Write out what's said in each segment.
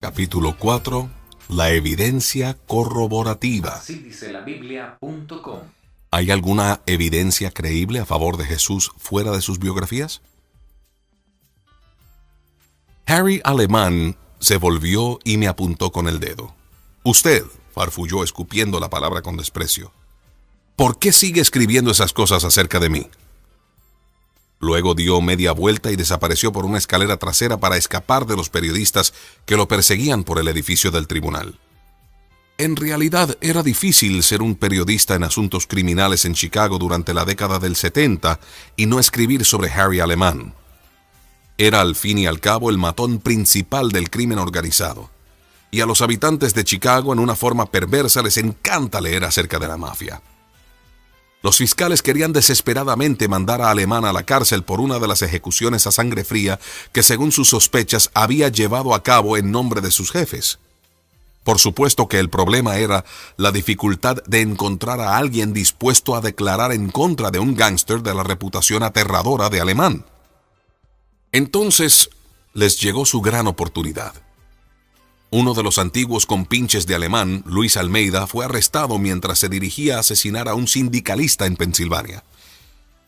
Capítulo 4. La evidencia corroborativa. Así dice la Biblia.com. ¿Hay alguna evidencia creíble a favor de Jesús fuera de sus biografías? Harry Alemán se volvió y me apuntó con el dedo. Usted, farfulló escupiendo la palabra con desprecio. ¿Por qué sigue escribiendo esas cosas acerca de mí? Luego dio media vuelta y desapareció por una escalera trasera para escapar de los periodistas que lo perseguían por el edificio del tribunal. En realidad era difícil ser un periodista en asuntos criminales en Chicago durante la década del 70 y no escribir sobre Harry Alemán. Era al fin y al cabo el matón principal del crimen organizado. Y a los habitantes de Chicago, en una forma perversa, les encanta leer acerca de la mafia. Los fiscales querían desesperadamente mandar a Alemán a la cárcel por una de las ejecuciones a sangre fría que, según sus sospechas, había llevado a cabo en nombre de sus jefes. Por supuesto que el problema era la dificultad de encontrar a alguien dispuesto a declarar en contra de un gángster de la reputación aterradora de Alemán. Entonces les llegó su gran oportunidad. Uno de los antiguos compinches de Alemán, Luis Almeida, fue arrestado mientras se dirigía a asesinar a un sindicalista en Pensilvania.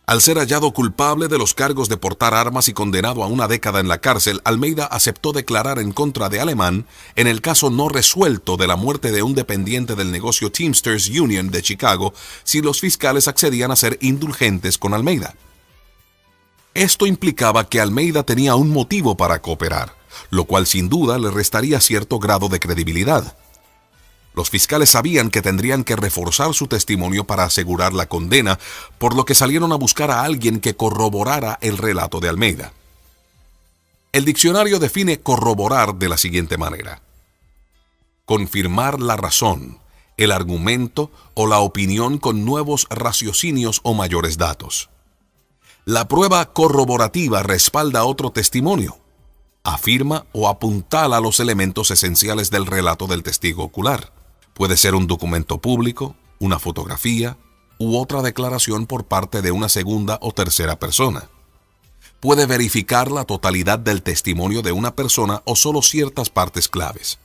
Al ser hallado culpable de los cargos de portar armas y condenado a una década en la cárcel, Almeida aceptó declarar en contra de Alemán en el caso no resuelto de la muerte de un dependiente del negocio Teamsters Union de Chicago si los fiscales accedían a ser indulgentes con Almeida. Esto implicaba que Almeida tenía un motivo para cooperar, lo cual sin duda le restaría cierto grado de credibilidad. Los fiscales sabían que tendrían que reforzar su testimonio para asegurar la condena, por lo que salieron a buscar a alguien que corroborara el relato de Almeida. El diccionario define corroborar de la siguiente manera: confirmar la razón, el argumento o la opinión con nuevos raciocinios o mayores datos. La prueba corroborativa respalda otro testimonio, afirma o apuntala los elementos esenciales del relato del testigo ocular. Puede ser un documento público, una fotografía u otra declaración por parte de una segunda o tercera persona. Puede verificar la totalidad del testimonio de una persona o solo ciertas partes claves.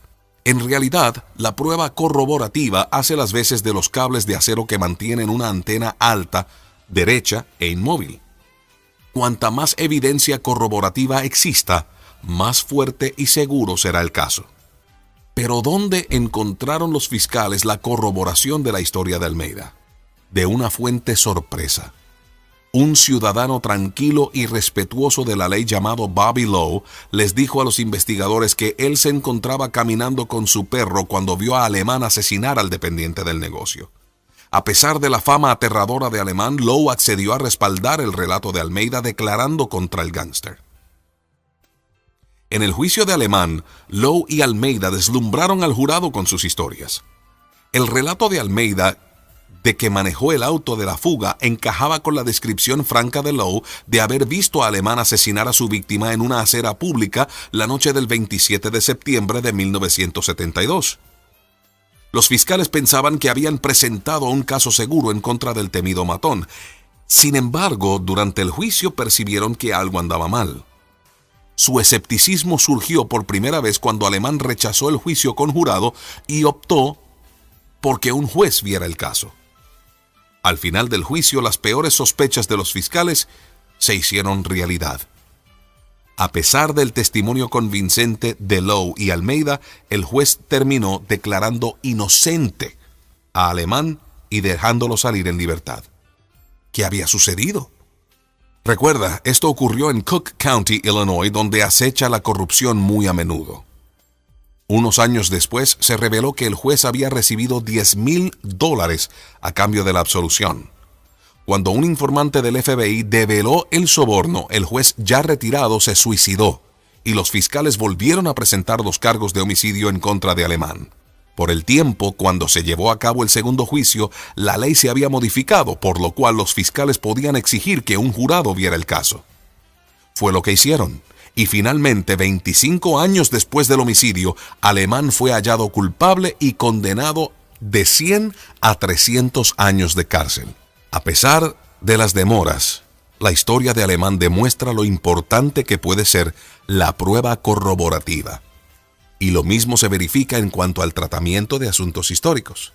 En realidad, la prueba corroborativa hace las veces de los cables de acero que mantienen una antena alta, derecha e inmóvil. Cuanta más evidencia corroborativa exista, más fuerte y seguro será el caso. Pero ¿dónde encontraron los fiscales la corroboración de la historia de Almeida? De una fuente sorpresa. Un ciudadano tranquilo y respetuoso de la ley llamado Bobby Lowe les dijo a los investigadores que él se encontraba caminando con su perro cuando vio a Alemán asesinar al dependiente del negocio. A pesar de la fama aterradora de Alemán, Lowe accedió a respaldar el relato de Almeida declarando contra el gángster. En el juicio de Alemán, Lowe y Almeida deslumbraron al jurado con sus historias. El relato de Almeida de que manejó el auto de la fuga encajaba con la descripción franca de Lowe de haber visto a Alemán asesinar a su víctima en una acera pública la noche del 27 de septiembre de 1972. Los fiscales pensaban que habían presentado un caso seguro en contra del temido matón. Sin embargo, durante el juicio percibieron que algo andaba mal. Su escepticismo surgió por primera vez cuando Alemán rechazó el juicio con jurado y optó por que un juez viera el caso. Al final del juicio, las peores sospechas de los fiscales se hicieron realidad. A pesar del testimonio convincente de Lowe y Almeida, el juez terminó declarando inocente a Alemán y dejándolo salir en libertad. ¿Qué había sucedido? Recuerda, esto ocurrió en Cook County, Illinois, donde acecha la corrupción muy a menudo. Unos años después, se reveló que el juez había recibido $10,000 a cambio de la absolución. Cuando un informante del FBI develó el soborno, el juez ya retirado se suicidó y los fiscales volvieron a presentar los cargos de homicidio en contra de Alemán. Por el tiempo, cuando se llevó a cabo el segundo juicio, la ley se había modificado, por lo cual los fiscales podían exigir que un jurado viera el caso. Fue lo que hicieron, y finalmente, 25 años después del homicidio, Alemán fue hallado culpable y condenado de 100 a 300 años de cárcel. A pesar de las demoras, la historia de Alemán demuestra lo importante que puede ser la prueba corroborativa. y lo mismo se verifica en cuanto al tratamiento de asuntos históricos.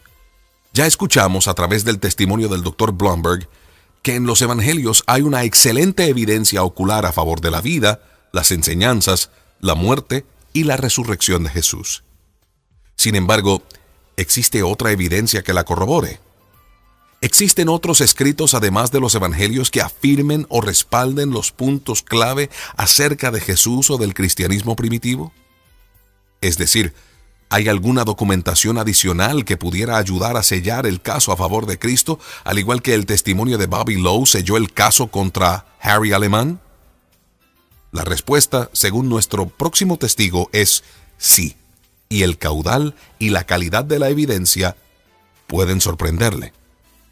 Ya escuchamos a través del testimonio del Dr. Blomberg que en los evangelios hay una excelente evidencia ocular a favor de la vida, las enseñanzas, la muerte y la resurrección de Jesús. Sin embargo, ¿existe otra evidencia que la corrobore? ¿Existen otros escritos además de los evangelios que afirmen o respalden los puntos clave acerca de Jesús o del cristianismo primitivo? Es decir, ¿hay alguna documentación adicional que pudiera ayudar a sellar el caso a favor de Cristo, al igual que el testimonio de Bobby Lowe selló el caso contra Harry Alemán? La respuesta, según nuestro próximo testigo, es sí, y el caudal y la calidad de la evidencia pueden sorprenderle.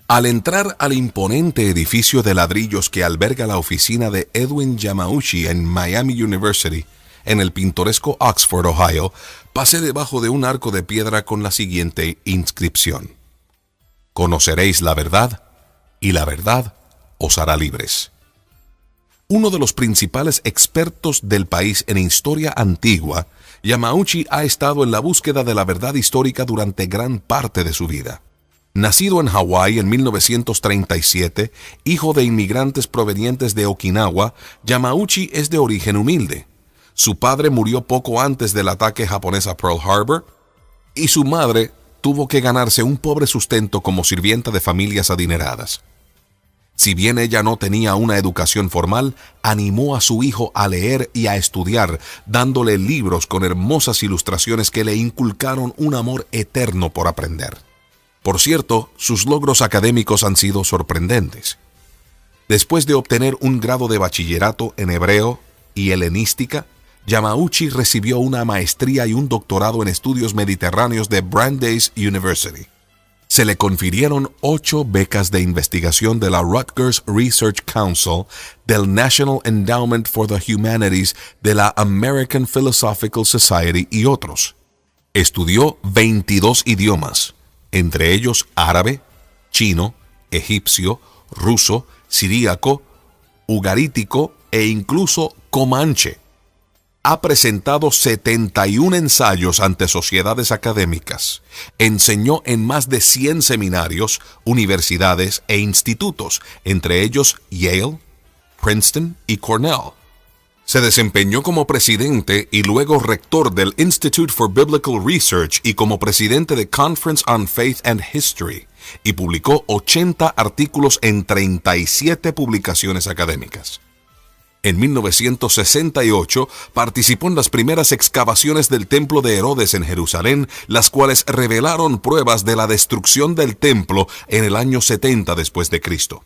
Al entrar al imponente edificio de ladrillos que alberga la oficina de Edwin Yamauchi en Miami University, en el pintoresco Oxford, Ohio, pasé debajo de un arco de piedra con la siguiente inscripción: Conoceréis la verdad, y la verdad os hará libres. Uno de los principales expertos del país en historia antigua, Yamauchi ha estado en la búsqueda de la verdad histórica durante gran parte de su vida. Nacido en Hawái en 1937, hijo de inmigrantes provenientes de Okinawa, Yamauchi es de origen humilde. Su padre murió poco antes del ataque japonés a Pearl Harbor y su madre tuvo que ganarse un pobre sustento como sirvienta de familias adineradas. Si bien ella no tenía una educación formal, animó a su hijo a leer y a estudiar, dándole libros con hermosas ilustraciones que le inculcaron un amor eterno por aprender. Por cierto, sus logros académicos han sido sorprendentes. Después de obtener un grado de bachillerato en hebreo y helenística, Yamauchi recibió una maestría y un doctorado en estudios mediterráneos de Brandeis University. Se le confirieron 8 becas de investigación de la Rutgers Research Council, del National Endowment for the Humanities, de la American Philosophical Society y otros. Estudió 22 idiomas, entre ellos árabe, chino, egipcio, ruso, siríaco, ugarítico e incluso comanche. Ha presentado 71 ensayos ante sociedades académicas. Enseñó en más de 100 seminarios, universidades e institutos, entre ellos Yale, Princeton y Cornell. Se desempeñó como presidente y luego rector del Institute for Biblical Research y como presidente de Conference on Faith and History, y publicó 80 artículos en 37 publicaciones académicas. En 1968 participó en las primeras excavaciones del templo de Herodes en Jerusalén, las cuales revelaron pruebas de la destrucción del templo en el año 70 después de Cristo.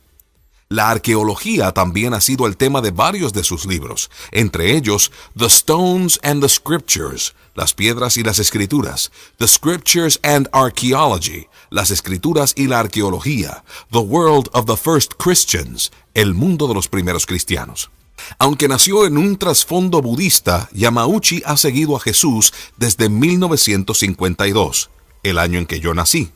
La arqueología también ha sido el tema de varios de sus libros, entre ellos The Stones and the Scriptures, las piedras y las escrituras, The Scriptures and Archaeology, las escrituras y la arqueología, The World of the First Christians, el mundo de los primeros cristianos. Aunque nació en un trasfondo budista, Yamauchi ha seguido a Jesús desde 1952, el año en que yo nací.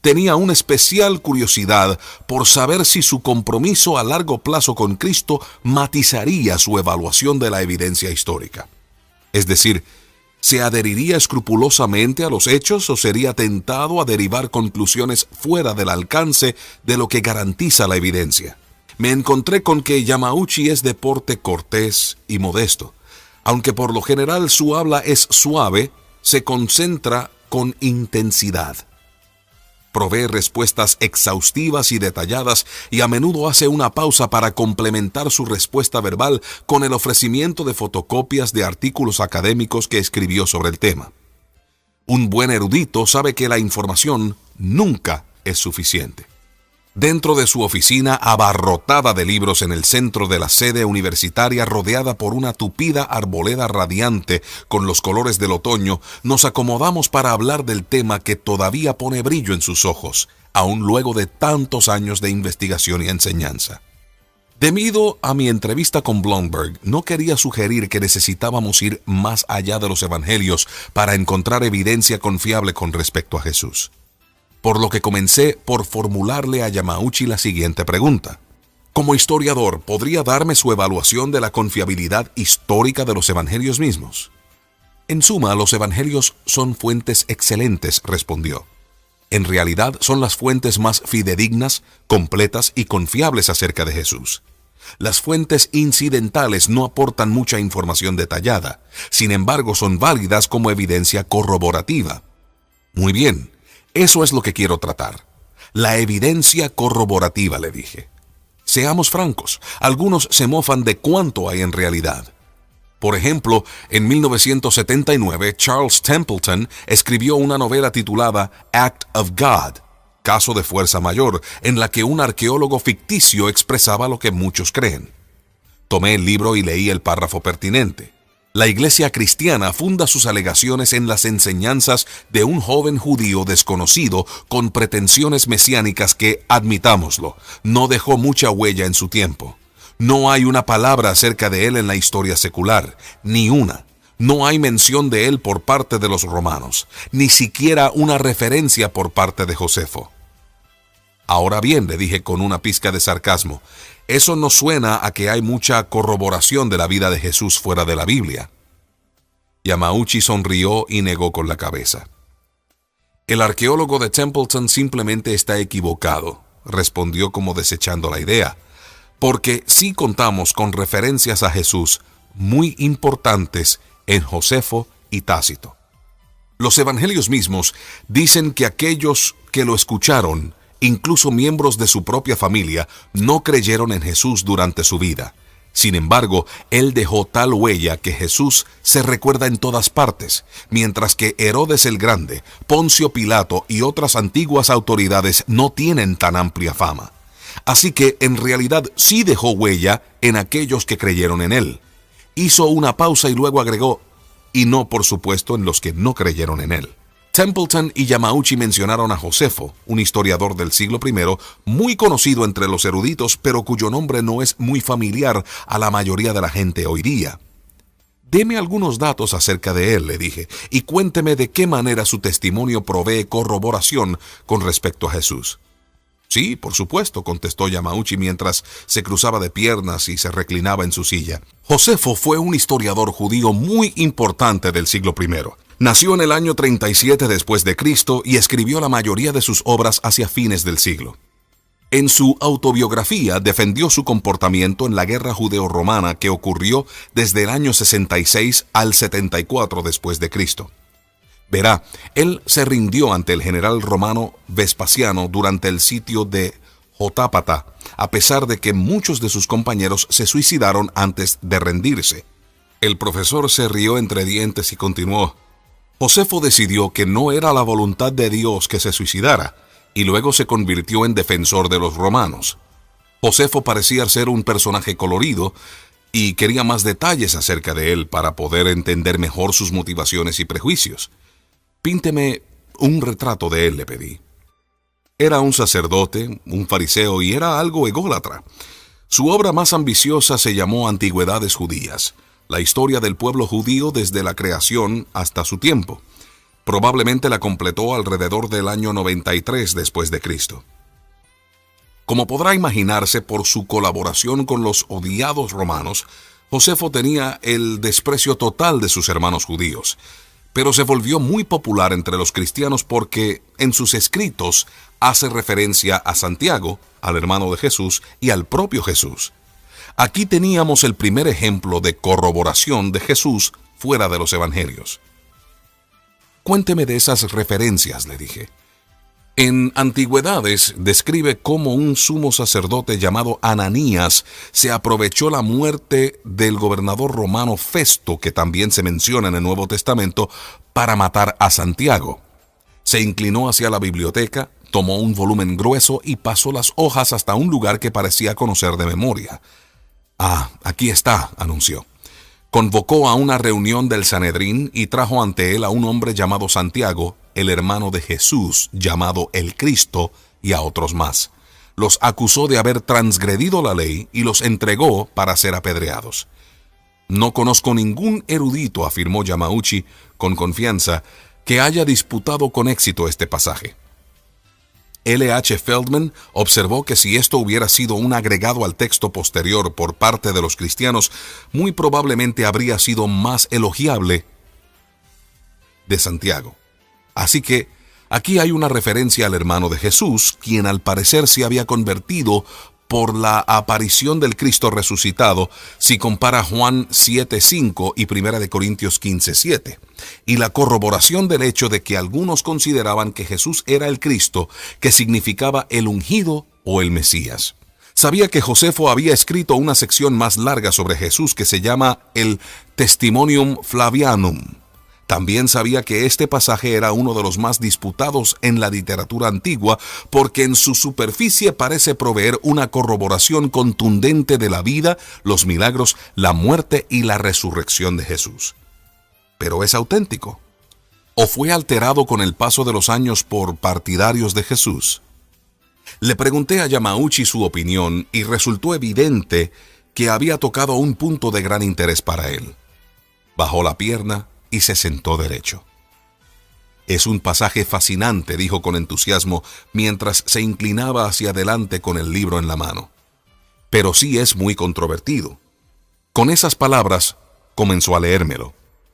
Tenía una especial curiosidad por saber si su compromiso a largo plazo con Cristo matizaría su evaluación de la evidencia histórica. Es decir, ¿se adheriría escrupulosamente a los hechos o sería tentado a derivar conclusiones fuera del alcance de lo que garantiza la evidencia? Me encontré con que Yamauchi es de porte cortés y modesto. Aunque por lo general su habla es suave, se concentra con intensidad. Provee respuestas exhaustivas y detalladas y a menudo hace una pausa para complementar su respuesta verbal con el ofrecimiento de fotocopias de artículos académicos que escribió sobre el tema. Un buen erudito sabe que la información nunca es suficiente. Dentro de su oficina abarrotada de libros en el centro de la sede universitaria, rodeada por una tupida arboleda radiante con los colores del otoño, nos acomodamos para hablar del tema que todavía pone brillo en sus ojos, aún luego de tantos años de investigación y enseñanza. Debido a mi entrevista con Blomberg, no quería sugerir que necesitábamos ir más allá de los evangelios para encontrar evidencia confiable con respecto a Jesús. Por lo que comencé por formularle a Yamauchi la siguiente pregunta. Como historiador, ¿podría darme su evaluación de la confiabilidad histórica de los evangelios mismos? En suma, los evangelios son fuentes excelentes, respondió. En realidad son las fuentes más fidedignas, completas y confiables acerca de Jesús. Las fuentes incidentales no aportan mucha información detallada, sin embargo son válidas como evidencia corroborativa. Muy bien, eso es lo que quiero tratar. La evidencia corroborativa, le dije. Seamos francos, algunos se mofan de cuánto hay en realidad. Por ejemplo, en 1979, Charles Templeton escribió una novela titulada Act of God, Caso de Fuerza Mayor, en la que un arqueólogo ficticio expresaba lo que muchos creen. Tomé el libro y leí el párrafo pertinente. La Iglesia cristiana funda sus alegaciones en las enseñanzas de un joven judío desconocido con pretensiones mesiánicas que, admitámoslo, no dejó mucha huella en su tiempo. No hay una palabra acerca de él en la historia secular, ni una. No hay mención de él por parte de los romanos, ni siquiera una referencia por parte de Josefo. Ahora bien, le dije con una pizca de sarcasmo, eso no suena a que hay mucha corroboración de la vida de Jesús fuera de la Biblia. Yamauchi sonrió y negó con la cabeza. El arqueólogo de Templeton simplemente está equivocado, respondió como desechando la idea, porque sí contamos con referencias a Jesús muy importantes en Josefo y Tácito. Los evangelios mismos dicen que aquellos que lo escucharon, incluso miembros de su propia familia, no creyeron en Jesús durante su vida. Sin embargo, él dejó tal huella que Jesús se recuerda en todas partes, mientras que Herodes el Grande, Poncio Pilato y otras antiguas autoridades no tienen tan amplia fama. Así que en realidad sí dejó huella en aquellos que creyeron en él. Hizo una pausa y luego agregó, y no por supuesto en los que no creyeron en él. Templeton y Yamauchi mencionaron a Josefo, un historiador del siglo I, muy conocido entre los eruditos, pero cuyo nombre no es muy familiar a la mayoría de la gente hoy día. Deme algunos datos acerca de él, le dije, y cuénteme de qué manera su testimonio provee corroboración con respecto a Jesús. Sí, por supuesto, contestó Yamauchi mientras se cruzaba de piernas y se reclinaba en su silla. Josefo fue un historiador judío muy importante del siglo I. Nació en el año 37 después de Cristo y escribió la mayoría de sus obras hacia fines del siglo. En su autobiografía defendió su comportamiento en la guerra judeo-romana que ocurrió desde el año 66 al 74 después de Cristo. Verá, él se rindió ante el general romano Vespasiano durante el sitio de Jotápata, a pesar de que muchos de sus compañeros se suicidaron antes de rendirse. El profesor se rió entre dientes y continuó. Josefo decidió que no era la voluntad de Dios que se suicidara, y luego se convirtió en defensor de los romanos. Josefo parecía ser un personaje colorido, y quería más detalles acerca de él para poder entender mejor sus motivaciones y prejuicios. Pínteme un retrato de él, le pedí. Era un sacerdote, un fariseo y era algo ególatra. Su obra más ambiciosa se llamó Antigüedades Judías, la historia del pueblo judío desde la creación hasta su tiempo. Probablemente la completó alrededor del año 93 después de Cristo. Como podrá imaginarse por su colaboración con los odiados romanos, Josefo tenía el desprecio total de sus hermanos judíos, pero se volvió muy popular entre los cristianos porque en sus escritos hace referencia a Santiago, al hermano de Jesús, y al propio Jesús. Aquí teníamos el primer ejemplo de corroboración de Jesús fuera de los evangelios. Cuénteme de esas referencias, le dije. En Antigüedades describe cómo un sumo sacerdote llamado Ananías se aprovechó la muerte del gobernador romano Festo, que también se menciona en el Nuevo Testamento, para matar a Santiago. Se inclinó hacia la biblioteca, tomó un volumen grueso y pasó las hojas hasta un lugar que parecía conocer de memoria. «Ah, aquí está», anunció. Convocó a una reunión del Sanedrín y trajo ante él a un hombre llamado Santiago, el hermano de Jesús, llamado el Cristo, y a otros más. Los acusó de haber transgredido la ley y los entregó para ser apedreados. No conozco ningún erudito, afirmó Yamauchi con confianza, que haya disputado con éxito este pasaje. L.H. Feldman observó que si esto hubiera sido un agregado al texto posterior por parte de los cristianos, muy probablemente habría sido más elogiable. de Santiago. Así que aquí hay una referencia al hermano de Jesús, quien al parecer se había convertido por la aparición del Cristo resucitado, si compara Juan 7:5 y 1 de Corintios 15:7, y la corroboración del hecho de que algunos consideraban que Jesús era el Cristo, que significaba el ungido o el Mesías. Sabía que Josefo había escrito una sección más larga sobre Jesús que se llama el Testimonium Flavianum. También sabía que este pasaje era uno de los más disputados en la literatura antigua porque en su superficie parece proveer una corroboración contundente de la vida, los milagros, la muerte y la resurrección de Jesús. ¿Pero es auténtico? ¿O fue alterado con el paso de los años por partidarios de Jesús? Le pregunté a Yamauchi su opinión y resultó evidente que había tocado un punto de gran interés para él. Bajó la pierna y se sentó derecho. Es un pasaje fascinante, dijo con entusiasmo, mientras se inclinaba hacia adelante con el libro en la mano. Pero sí es muy controvertido. Con esas palabras, comenzó a leérmelo.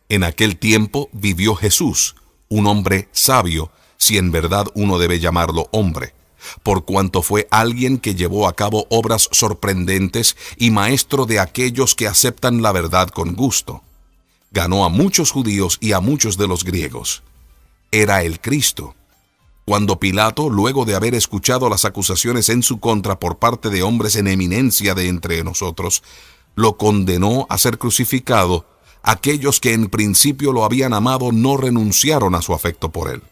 En aquel tiempo vivió Jesús, un hombre sabio, si en verdad uno debe llamarlo hombre, por cuanto fue alguien que llevó a cabo obras sorprendentes y maestro de aquellos que aceptan la verdad con gusto. Ganó a muchos judíos y a muchos de los griegos. Era el Cristo. Cuando Pilato, luego de haber escuchado las acusaciones en su contra por parte de hombres en eminencia de entre nosotros, lo condenó a ser crucificado, aquellos que en principio lo habían amado no renunciaron a su afecto por él.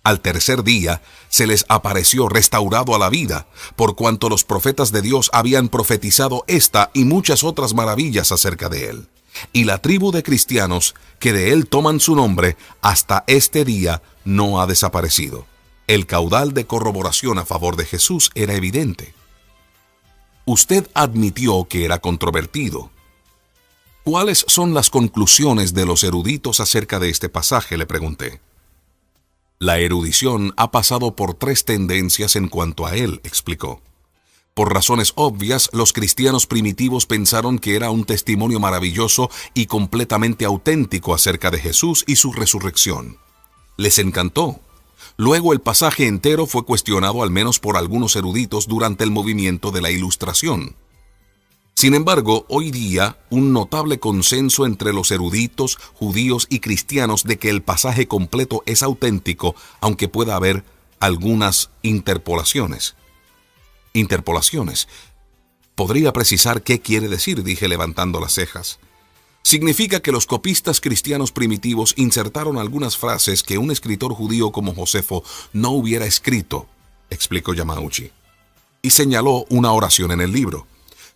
Al tercer día se les apareció restaurado a la vida, por cuanto los profetas de Dios habían profetizado esta y muchas otras maravillas acerca de él. Y la tribu de cristianos que de él toman su nombre hasta este día no ha desaparecido. El caudal de corroboración a favor de Jesús era evidente. Usted admitió que era controvertido. ¿Cuáles son las conclusiones de los eruditos acerca de este pasaje?, le pregunté. La erudición ha pasado por 3 tendencias en cuanto a él, explicó. Por razones obvias, los cristianos primitivos pensaron que era un testimonio maravilloso y completamente auténtico acerca de Jesús y su resurrección. Les encantó. Luego el pasaje entero fue cuestionado al menos por algunos eruditos durante el movimiento de la Ilustración. Sin embargo, hoy día, un notable consenso entre los eruditos, judíos y cristianos de que el pasaje completo es auténtico, aunque pueda haber algunas interpolaciones. Interpolaciones. ¿Podría precisar qué quiere decir?, dije levantando las cejas. Significa que los copistas cristianos primitivos insertaron algunas frases que un escritor judío como Josefo no hubiera escrito, explicó Yamauchi, y señaló una oración en el libro.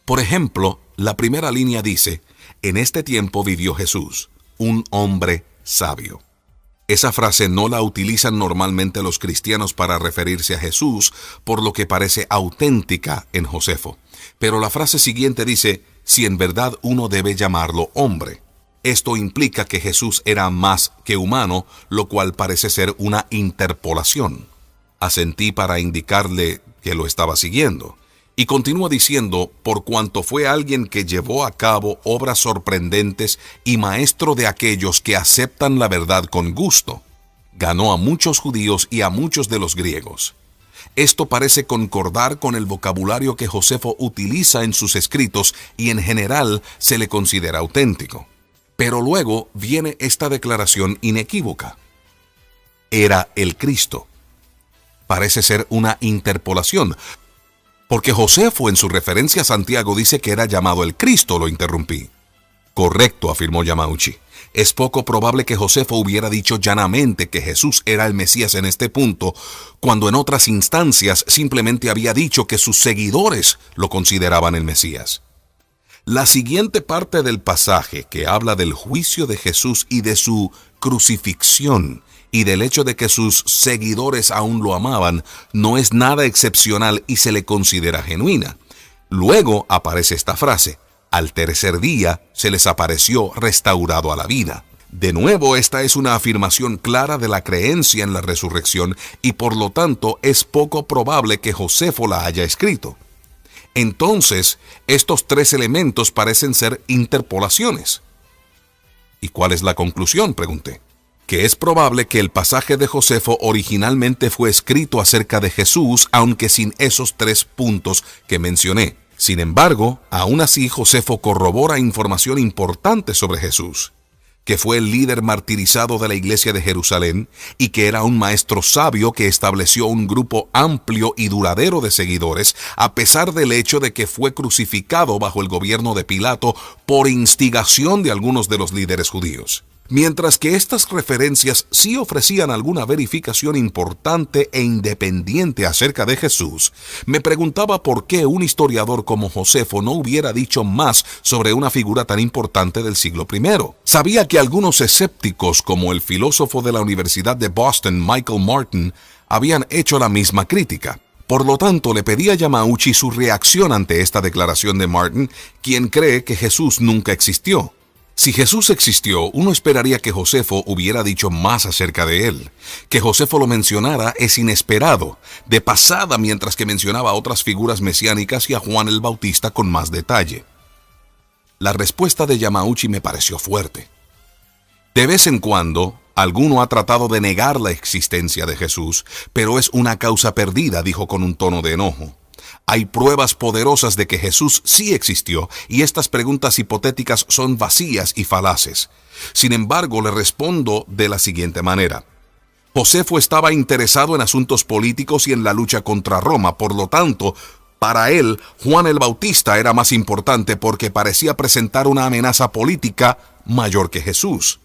Por ejemplo, la primera línea dice: en este tiempo vivió Jesús, un hombre sabio. Esa frase no la utilizan normalmente los cristianos para referirse a Jesús, por lo que parece auténtica en Josefo. Pero la frase siguiente dice: si en verdad uno debe llamarlo hombre. Esto implica que Jesús era más que humano, lo cual parece ser una interpolación. Asentí para indicarle que lo estaba siguiendo. Y continúa diciendo: por cuanto fue alguien que llevó a cabo obras sorprendentes y maestro de aquellos que aceptan la verdad con gusto. Ganó a muchos judíos y a muchos de los griegos. Esto parece concordar con el vocabulario que Josefo utiliza en sus escritos y en general se le considera auténtico. Pero luego viene esta declaración inequívoca. Era el Cristo. Parece ser una interpolación, porque Josefo en su referencia a Santiago dice que era llamado el Cristo, lo interrumpí. Correcto, afirmó Yamauchi. Es poco probable que Josefo hubiera dicho llanamente que Jesús era el Mesías en este punto, cuando en otras instancias simplemente había dicho que sus seguidores lo consideraban el Mesías. La siguiente parte del pasaje, que habla del juicio de Jesús y de su crucifixión, y del hecho de que sus seguidores aún lo amaban, no es nada excepcional y se le considera genuina. Luego aparece esta frase: al tercer día se les apareció restaurado a la vida. De nuevo, esta es una afirmación clara de la creencia en la resurrección y por lo tanto es poco probable que Josefo la haya escrito. Entonces, estos 3 elementos parecen ser interpolaciones. ¿Y cuál es la conclusión?, pregunté. que es probable que el pasaje de Josefo originalmente fue escrito acerca de Jesús, aunque sin esos 3 puntos que mencioné. Sin embargo, aún así Josefo corrobora información importante sobre Jesús, que fue el líder martirizado de la iglesia de Jerusalén y que era un maestro sabio que estableció un grupo amplio y duradero de seguidores, a pesar del hecho de que fue crucificado bajo el gobierno de Pilato por instigación de algunos de los líderes judíos. Mientras que estas referencias sí ofrecían alguna verificación importante e independiente acerca de Jesús, me preguntaba por qué un historiador como Josefo no hubiera dicho más sobre una figura tan importante del siglo I. Sabía que algunos escépticos, como el filósofo de la Universidad de Boston, Michael Martin, habían hecho la misma crítica. Por lo tanto, le pedí a Yamauchi su reacción ante esta declaración de Martin, quien cree que Jesús nunca existió. Si Jesús existió, uno esperaría que Josefo hubiera dicho más acerca de él. Que Josefo lo mencionara es inesperado, de pasada, mientras que mencionaba a otras figuras mesiánicas y a Juan el Bautista con más detalle. La respuesta de Yamauchi me pareció fuerte. De vez en cuando, alguno ha tratado de negar la existencia de Jesús, pero es una causa perdida, dijo con un tono de enojo. Hay pruebas poderosas de que Jesús sí existió, y estas preguntas hipotéticas son vacías y falaces. Sin embargo, le respondo de la siguiente manera. Josefo estaba interesado en asuntos políticos y en la lucha contra Roma, por lo tanto, para él, Juan el Bautista era más importante porque parecía presentar una amenaza política mayor que Jesús.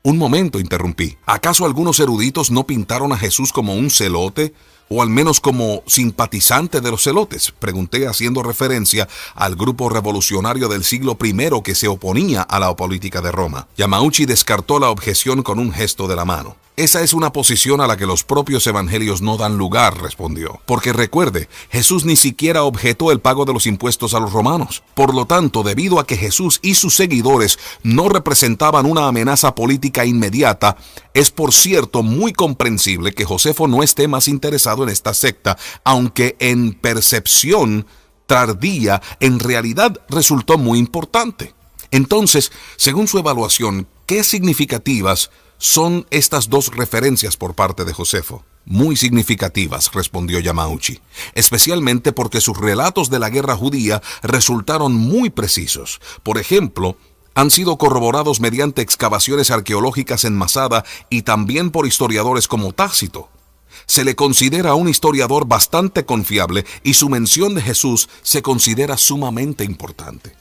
Un momento, interrumpí. ¿Acaso algunos eruditos no pintaron a Jesús como un celote, o al menos como simpatizante de los celotes? Pregunté, haciendo referencia al grupo revolucionario del siglo I que se oponía a la política de Roma. Yamauchi descartó la objeción con un gesto de la mano. Esa es una posición a la que los propios evangelios no dan lugar, respondió. Porque recuerde, Jesús ni siquiera objetó el pago de los impuestos a los romanos. Por lo tanto, debido a que Jesús y sus seguidores no representaban una amenaza política inmediata, es por cierto muy comprensible que Josefo no esté más interesado en esta secta, aunque en percepción tardía, en realidad resultó muy importante. Entonces, según su evaluación, ¿qué significativas son estas 2 referencias por parte de Josefo? Muy significativas, respondió Yamauchi, especialmente porque sus relatos de la guerra judía resultaron muy precisos. Por ejemplo, han sido corroborados mediante excavaciones arqueológicas en Masada y también por historiadores como Tácito. Se le considera un historiador bastante confiable y su mención de Jesús se considera sumamente importante.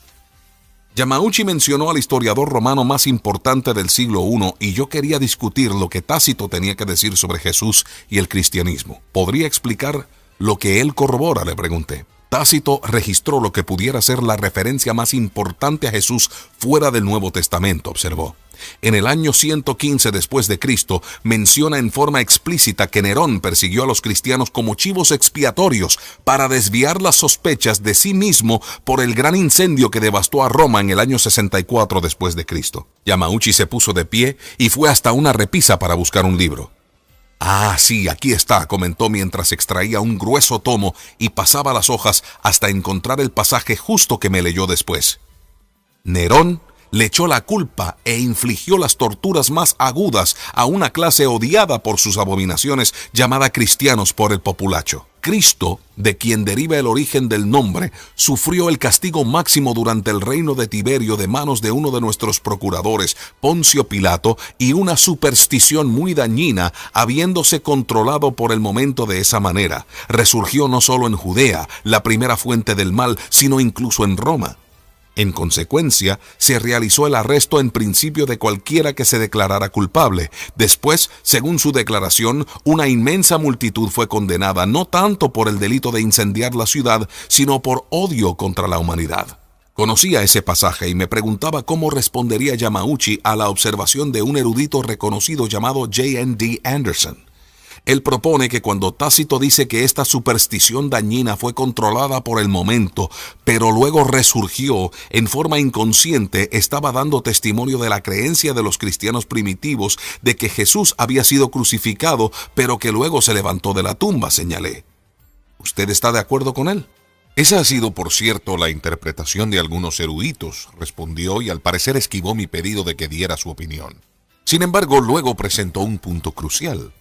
Yamauchi mencionó al historiador romano más importante del siglo I y yo quería discutir lo que Tácito tenía que decir sobre Jesús y el cristianismo. ¿Podría explicar lo que él corrobora?, le pregunté. Tácito registró lo que pudiera ser la referencia más importante a Jesús fuera del Nuevo Testamento, observó. En el año 115 después de Cristo, menciona en forma explícita que Nerón persiguió a los cristianos como chivos expiatorios para desviar las sospechas de sí mismo por el gran incendio que devastó a Roma en el año 64 después de Cristo. Yamauchi se puso de pie y fue hasta una repisa para buscar un libro. «Ah, sí, aquí está», comentó mientras extraía un grueso tomo y pasaba las hojas hasta encontrar el pasaje justo que me leyó después. Nerón le echó la culpa e infligió las torturas más agudas a una clase odiada por sus abominaciones llamada cristianos por el populacho. Cristo, de quien deriva el origen del nombre, sufrió el castigo máximo durante el reino de Tiberio de manos de uno de nuestros procuradores, Poncio Pilato, y una superstición muy dañina, habiéndose controlado por el momento de esa manera, resurgió no solo en Judea, la primera fuente del mal, sino incluso en Roma. En consecuencia, se realizó el arresto en principio de cualquiera que se declarara culpable. Después, según su declaración, una inmensa multitud fue condenada no tanto por el delito de incendiar la ciudad, sino por odio contra la humanidad. Conocía ese pasaje y me preguntaba cómo respondería Yamauchi a la observación de un erudito reconocido llamado J.N.D. Anderson. Él propone que cuando Tácito dice que esta superstición dañina fue controlada por el momento, pero luego resurgió en forma inconsciente, estaba dando testimonio de la creencia de los cristianos primitivos de que Jesús había sido crucificado, pero que luego se levantó de la tumba, señalé. ¿Usted está de acuerdo con él? Esa ha sido, por cierto, la interpretación de algunos eruditos, respondió, y al parecer esquivó mi pedido de que diera su opinión. Sin embargo, luego presentó un punto crucial.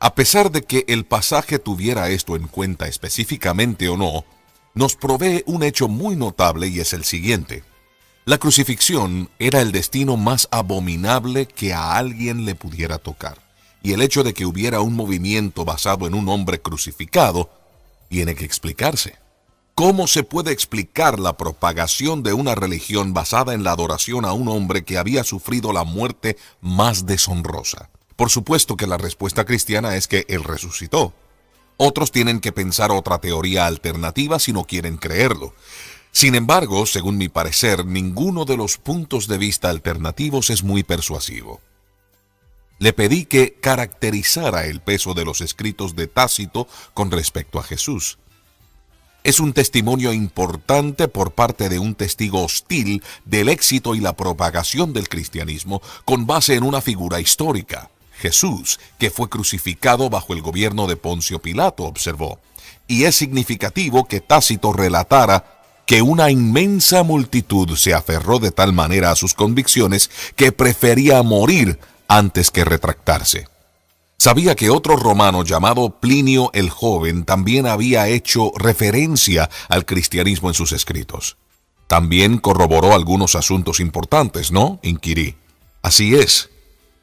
A pesar de que el pasaje tuviera esto en cuenta específicamente o no, nos provee un hecho muy notable y es el siguiente. La crucifixión era el destino más abominable que a alguien le pudiera tocar, y el hecho de que hubiera un movimiento basado en un hombre crucificado tiene que explicarse. ¿Cómo se puede explicar la propagación de una religión basada en la adoración a un hombre que había sufrido la muerte más deshonrosa? Por supuesto que la respuesta cristiana es que Él resucitó. Otros tienen que pensar otra teoría alternativa si no quieren creerlo. Sin embargo, según mi parecer, ninguno de los puntos de vista alternativos es muy persuasivo. Le pedí que caracterizara el peso de los escritos de Tácito con respecto a Jesús. Es un testimonio importante por parte de un testigo hostil del éxito y la propagación del cristianismo con base en una figura histórica. Jesús, que fue crucificado bajo el gobierno de Poncio Pilato, observó. Y es significativo que Tácito relatara que una inmensa multitud se aferró de tal manera a sus convicciones que prefería morir antes que retractarse. Sabía que otro romano llamado Plinio el Joven también había hecho referencia al cristianismo en sus escritos. También corroboró algunos asuntos importantes, ¿no?, inquirí. Así es.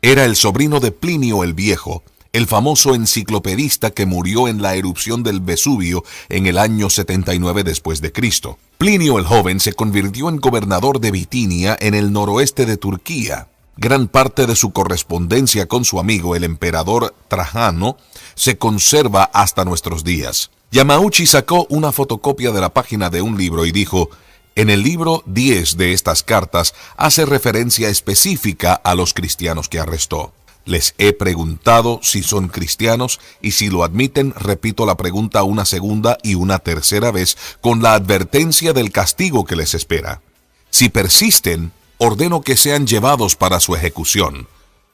Era el sobrino de Plinio el Viejo, el famoso enciclopedista que murió en la erupción del Vesubio en el año 79 después de Cristo. Plinio el Joven se convirtió en gobernador de Bitinia en el noroeste de Turquía. Gran parte de su correspondencia con su amigo el emperador Trajano se conserva hasta nuestros días. Yamauchi sacó una fotocopia de la página de un libro y dijo: en el libro 10 de estas cartas hace referencia específica a los cristianos que arrestó. Les he preguntado si son cristianos y si lo admiten, repito la pregunta una segunda y una tercera vez con la advertencia del castigo que les espera. Si persisten, ordeno que sean llevados para su ejecución.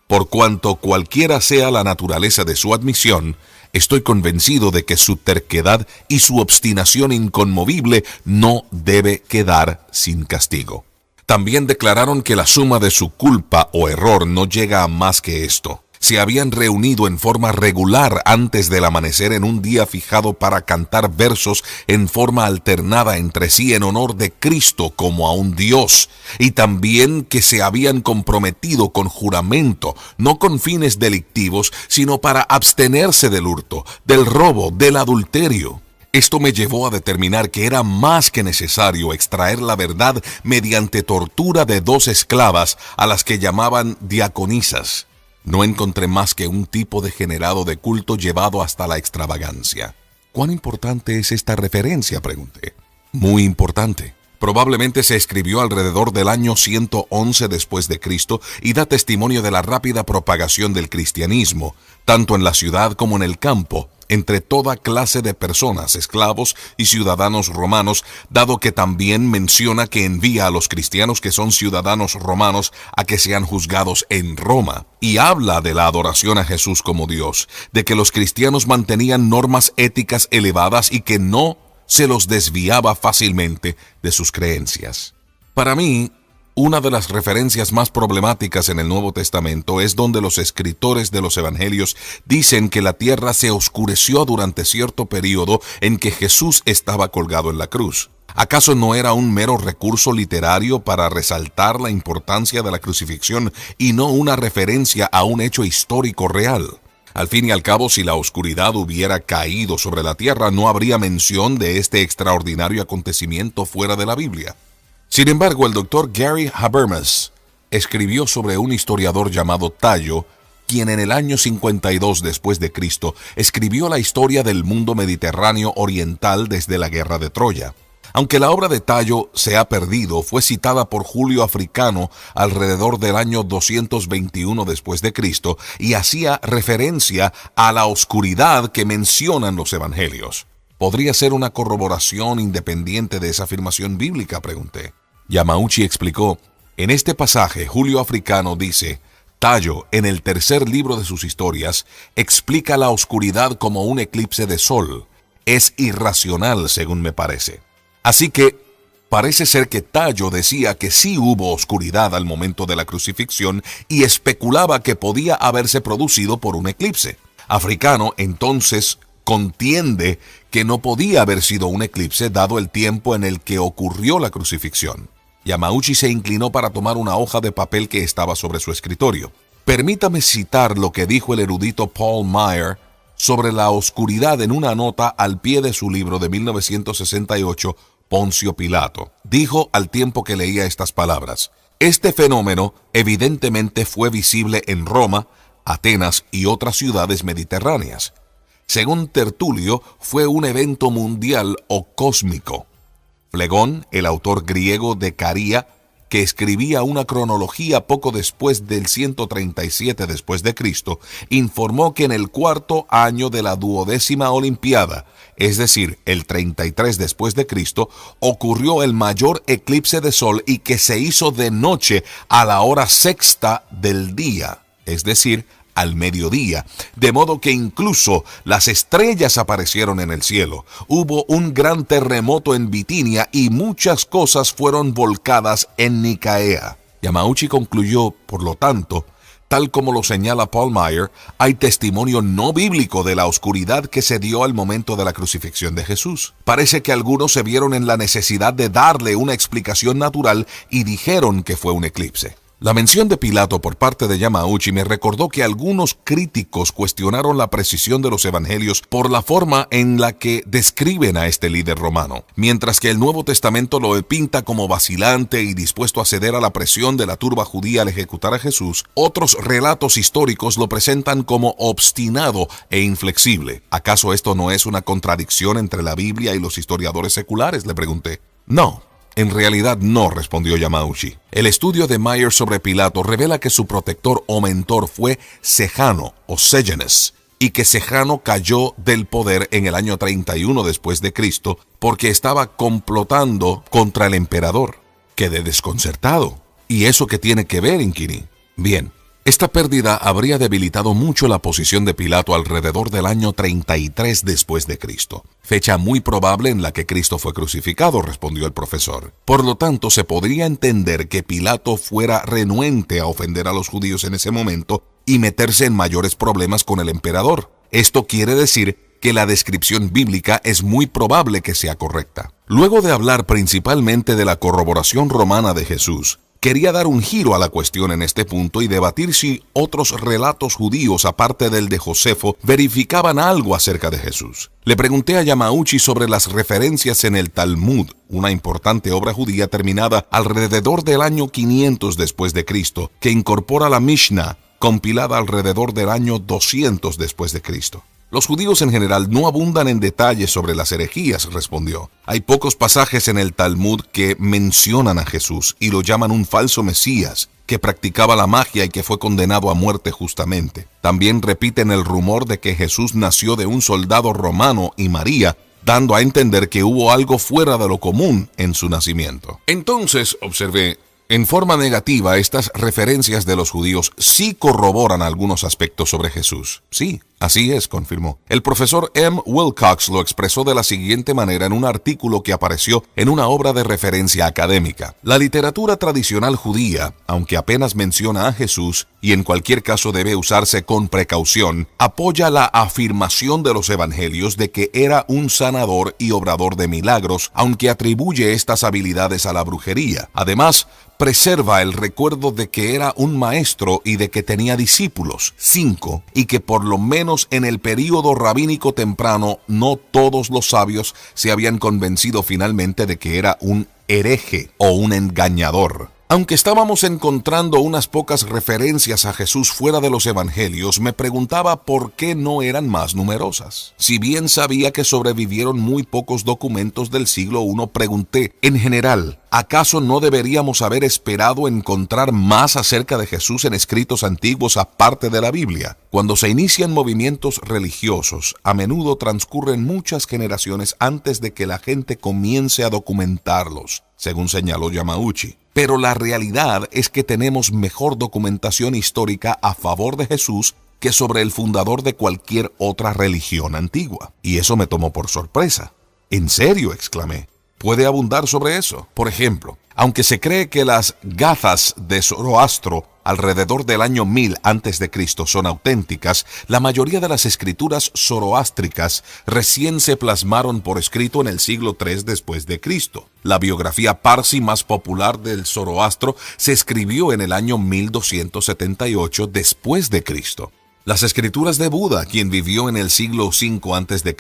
Por cuanto cualquiera sea la naturaleza de su admisión, estoy convencido de que su terquedad y su obstinación inconmovible no debe quedar sin castigo. También declararon que la suma de su culpa o error no llega a más que esto. Se habían reunido en forma regular antes del amanecer en un día fijado para cantar versos en forma alternada entre sí en honor de Cristo como a un Dios, y también que se habían comprometido con juramento, no con fines delictivos, sino para abstenerse del hurto, del robo, del adulterio. Esto me llevó a determinar que era más que necesario extraer la verdad mediante tortura de 2 esclavas a las que llamaban diaconisas. No encontré más que un tipo degenerado de culto llevado hasta la extravagancia. ¿Cuán importante es esta referencia?, pregunté. Muy importante. Probablemente se escribió alrededor del año 111 después de Cristo y da testimonio de la rápida propagación del cristianismo, tanto en la ciudad como en el campo, entre toda clase de personas, esclavos y ciudadanos romanos, dado que también menciona que envía a los cristianos que son ciudadanos romanos a que sean juzgados en Roma, y habla de la adoración a Jesús como Dios, de que los cristianos mantenían normas éticas elevadas y que no se los desviaba fácilmente de sus creencias. Para mí, una de las referencias más problemáticas en el Nuevo Testamento es donde los escritores de los Evangelios dicen que la tierra se oscureció durante cierto periodo en que Jesús estaba colgado en la cruz. ¿Acaso no era un mero recurso literario para resaltar la importancia de la crucifixión y no una referencia a un hecho histórico real? Al fin y al cabo, si la oscuridad hubiera caído sobre la tierra, no habría mención de este extraordinario acontecimiento fuera de la Biblia. Sin embargo, el doctor Gary Habermas escribió sobre un historiador llamado Tayo, quien en el año 52 después de Cristo escribió la historia del mundo mediterráneo oriental desde la guerra de Troya. Aunque la obra de Tayo se ha perdido, fue citada por Julio Africano alrededor del año 221 después de Cristo y hacía referencia a la oscuridad que mencionan los evangelios. ¿Podría ser una corroboración independiente de esa afirmación bíblica?, pregunté. Yamauchi explicó: en este pasaje, Julio Africano dice: Tayo, en el tercer libro de sus historias, explica la oscuridad como un eclipse de sol. Es irracional, según me parece. Así que Parece ser que Tallo decía que sí hubo oscuridad al momento de la crucifixión y especulaba que podía haberse producido por un eclipse. Africano entonces contiende que no podía haber sido un eclipse dado el tiempo en el que ocurrió la crucifixión. Yamauchi se inclinó para tomar una hoja de papel que estaba sobre su escritorio. Permítame citar lo que dijo el erudito Paul Maier sobre la oscuridad en una nota al pie de su libro de 1968, Poncio Pilato. Dijo al tiempo que leía estas palabras: este fenómeno evidentemente fue visible en Roma, Atenas y otras ciudades mediterráneas. Según Tertulio, fue un evento mundial o cósmico. Flegón, el autor griego de Caria, que escribía una cronología poco después del 137 después de Cristo, informó que en el cuarto año de la 12ª Olimpiada, es decir, el 33 después de Cristo, ocurrió el mayor eclipse de sol y que se hizo de noche a la hora sexta del día, es decir, al mediodía, de modo que incluso las estrellas aparecieron en el cielo. Hubo un gran terremoto en Bitinia y muchas cosas fueron volcadas en Nicaea. Yamauchi concluyó, por lo tanto, tal como lo señala Paul Maier, hay testimonio no bíblico de la oscuridad que se dio al momento de la crucifixión de Jesús. Parece que algunos se vieron en la necesidad de darle una explicación natural y dijeron que fue un eclipse. La mención de Pilato por parte de Yamauchi me recordó que algunos críticos cuestionaron la precisión de los evangelios por la forma en la que describen a este líder romano. Mientras que el Nuevo Testamento lo pinta como vacilante y dispuesto a ceder a la presión de la turba judía al ejecutar a Jesús, otros relatos históricos lo presentan como obstinado e inflexible. ¿Acaso esto no es una contradicción entre la Biblia y los historiadores seculares?, le pregunté. No. En realidad no, respondió Yamauchi. El estudio de Maier sobre Pilato revela que su protector o mentor fue Sejano o Sejanus, y que Sejano cayó del poder en el año 31 después de Cristo porque estaba complotando contra el emperador. Quedé desconcertado. ¿Y eso qué tiene que ver, inquirí? Bien. Esta pérdida habría debilitado mucho la posición de Pilato alrededor del año 33 después de Cristo, fecha muy probable en la que Cristo fue crucificado, respondió el profesor. Por lo tanto, se podría entender que Pilato fuera renuente a ofender a los judíos en ese momento y meterse en mayores problemas con el emperador. Esto quiere decir que la descripción bíblica es muy probable que sea correcta. Luego de hablar principalmente de la corroboración romana de Jesús, quería dar un giro a la cuestión en este punto y debatir si otros relatos judíos, aparte del de Josefo, verificaban algo acerca de Jesús. Le pregunté a Yamauchi sobre las referencias en el Talmud, una importante obra judía terminada alrededor del año 500 después de Cristo, que incorpora la Mishnah, compilada alrededor del año 200 después de Cristo. Los judíos en general no abundan en detalles sobre las herejías, respondió. Hay pocos pasajes en el Talmud que mencionan a Jesús y lo llaman un falso Mesías, que practicaba la magia y que fue condenado a muerte justamente. También repiten el rumor de que Jesús nació de un soldado romano y María, dando a entender que hubo algo fuera de lo común en su nacimiento. Entonces, observé, en forma negativa, estas referencias de los judíos sí corroboran algunos aspectos sobre Jesús. Sí, así es, confirmó. El profesor M. Wilcox lo expresó de la siguiente manera en un artículo que apareció en una obra de referencia académica. La literatura tradicional judía, aunque apenas menciona a Jesús, y en cualquier caso debe usarse con precaución, apoya la afirmación de los evangelios de que era un sanador y obrador de milagros, aunque atribuye estas habilidades a la brujería. Además, preserva el recuerdo de que era un maestro y de que tenía discípulos, 5, y que por lo menos en el período rabínico temprano no todos los sabios se habían convencido finalmente de que era un hereje o un engañador. Aunque estábamos encontrando unas pocas referencias a Jesús fuera de los evangelios, me preguntaba por qué no eran más numerosas. Si bien sabía que sobrevivieron muy pocos documentos del siglo I, pregunté, en general, ¿acaso no deberíamos haber esperado encontrar más acerca de Jesús en escritos antiguos aparte de la Biblia? Cuando se inician movimientos religiosos, a menudo transcurren muchas generaciones antes de que la gente comience a documentarlos, según señaló Yamauchi. Pero la realidad es que tenemos mejor documentación histórica a favor de Jesús que sobre el fundador de cualquier otra religión antigua. Y eso me tomó por sorpresa. ¿En serio?, exclamé. puede abundar sobre eso. Por ejemplo, aunque se cree que las Gathas de Zoroastro alrededor del año 1000 a.C. son auténticas, la mayoría de las escrituras zoroástricas recién se plasmaron por escrito en el siglo III después de Cristo. La biografía parsi más popular del Zoroastro se escribió en el año 1278 después de Cristo. Las escrituras de Buda, quien vivió en el siglo V a.C.,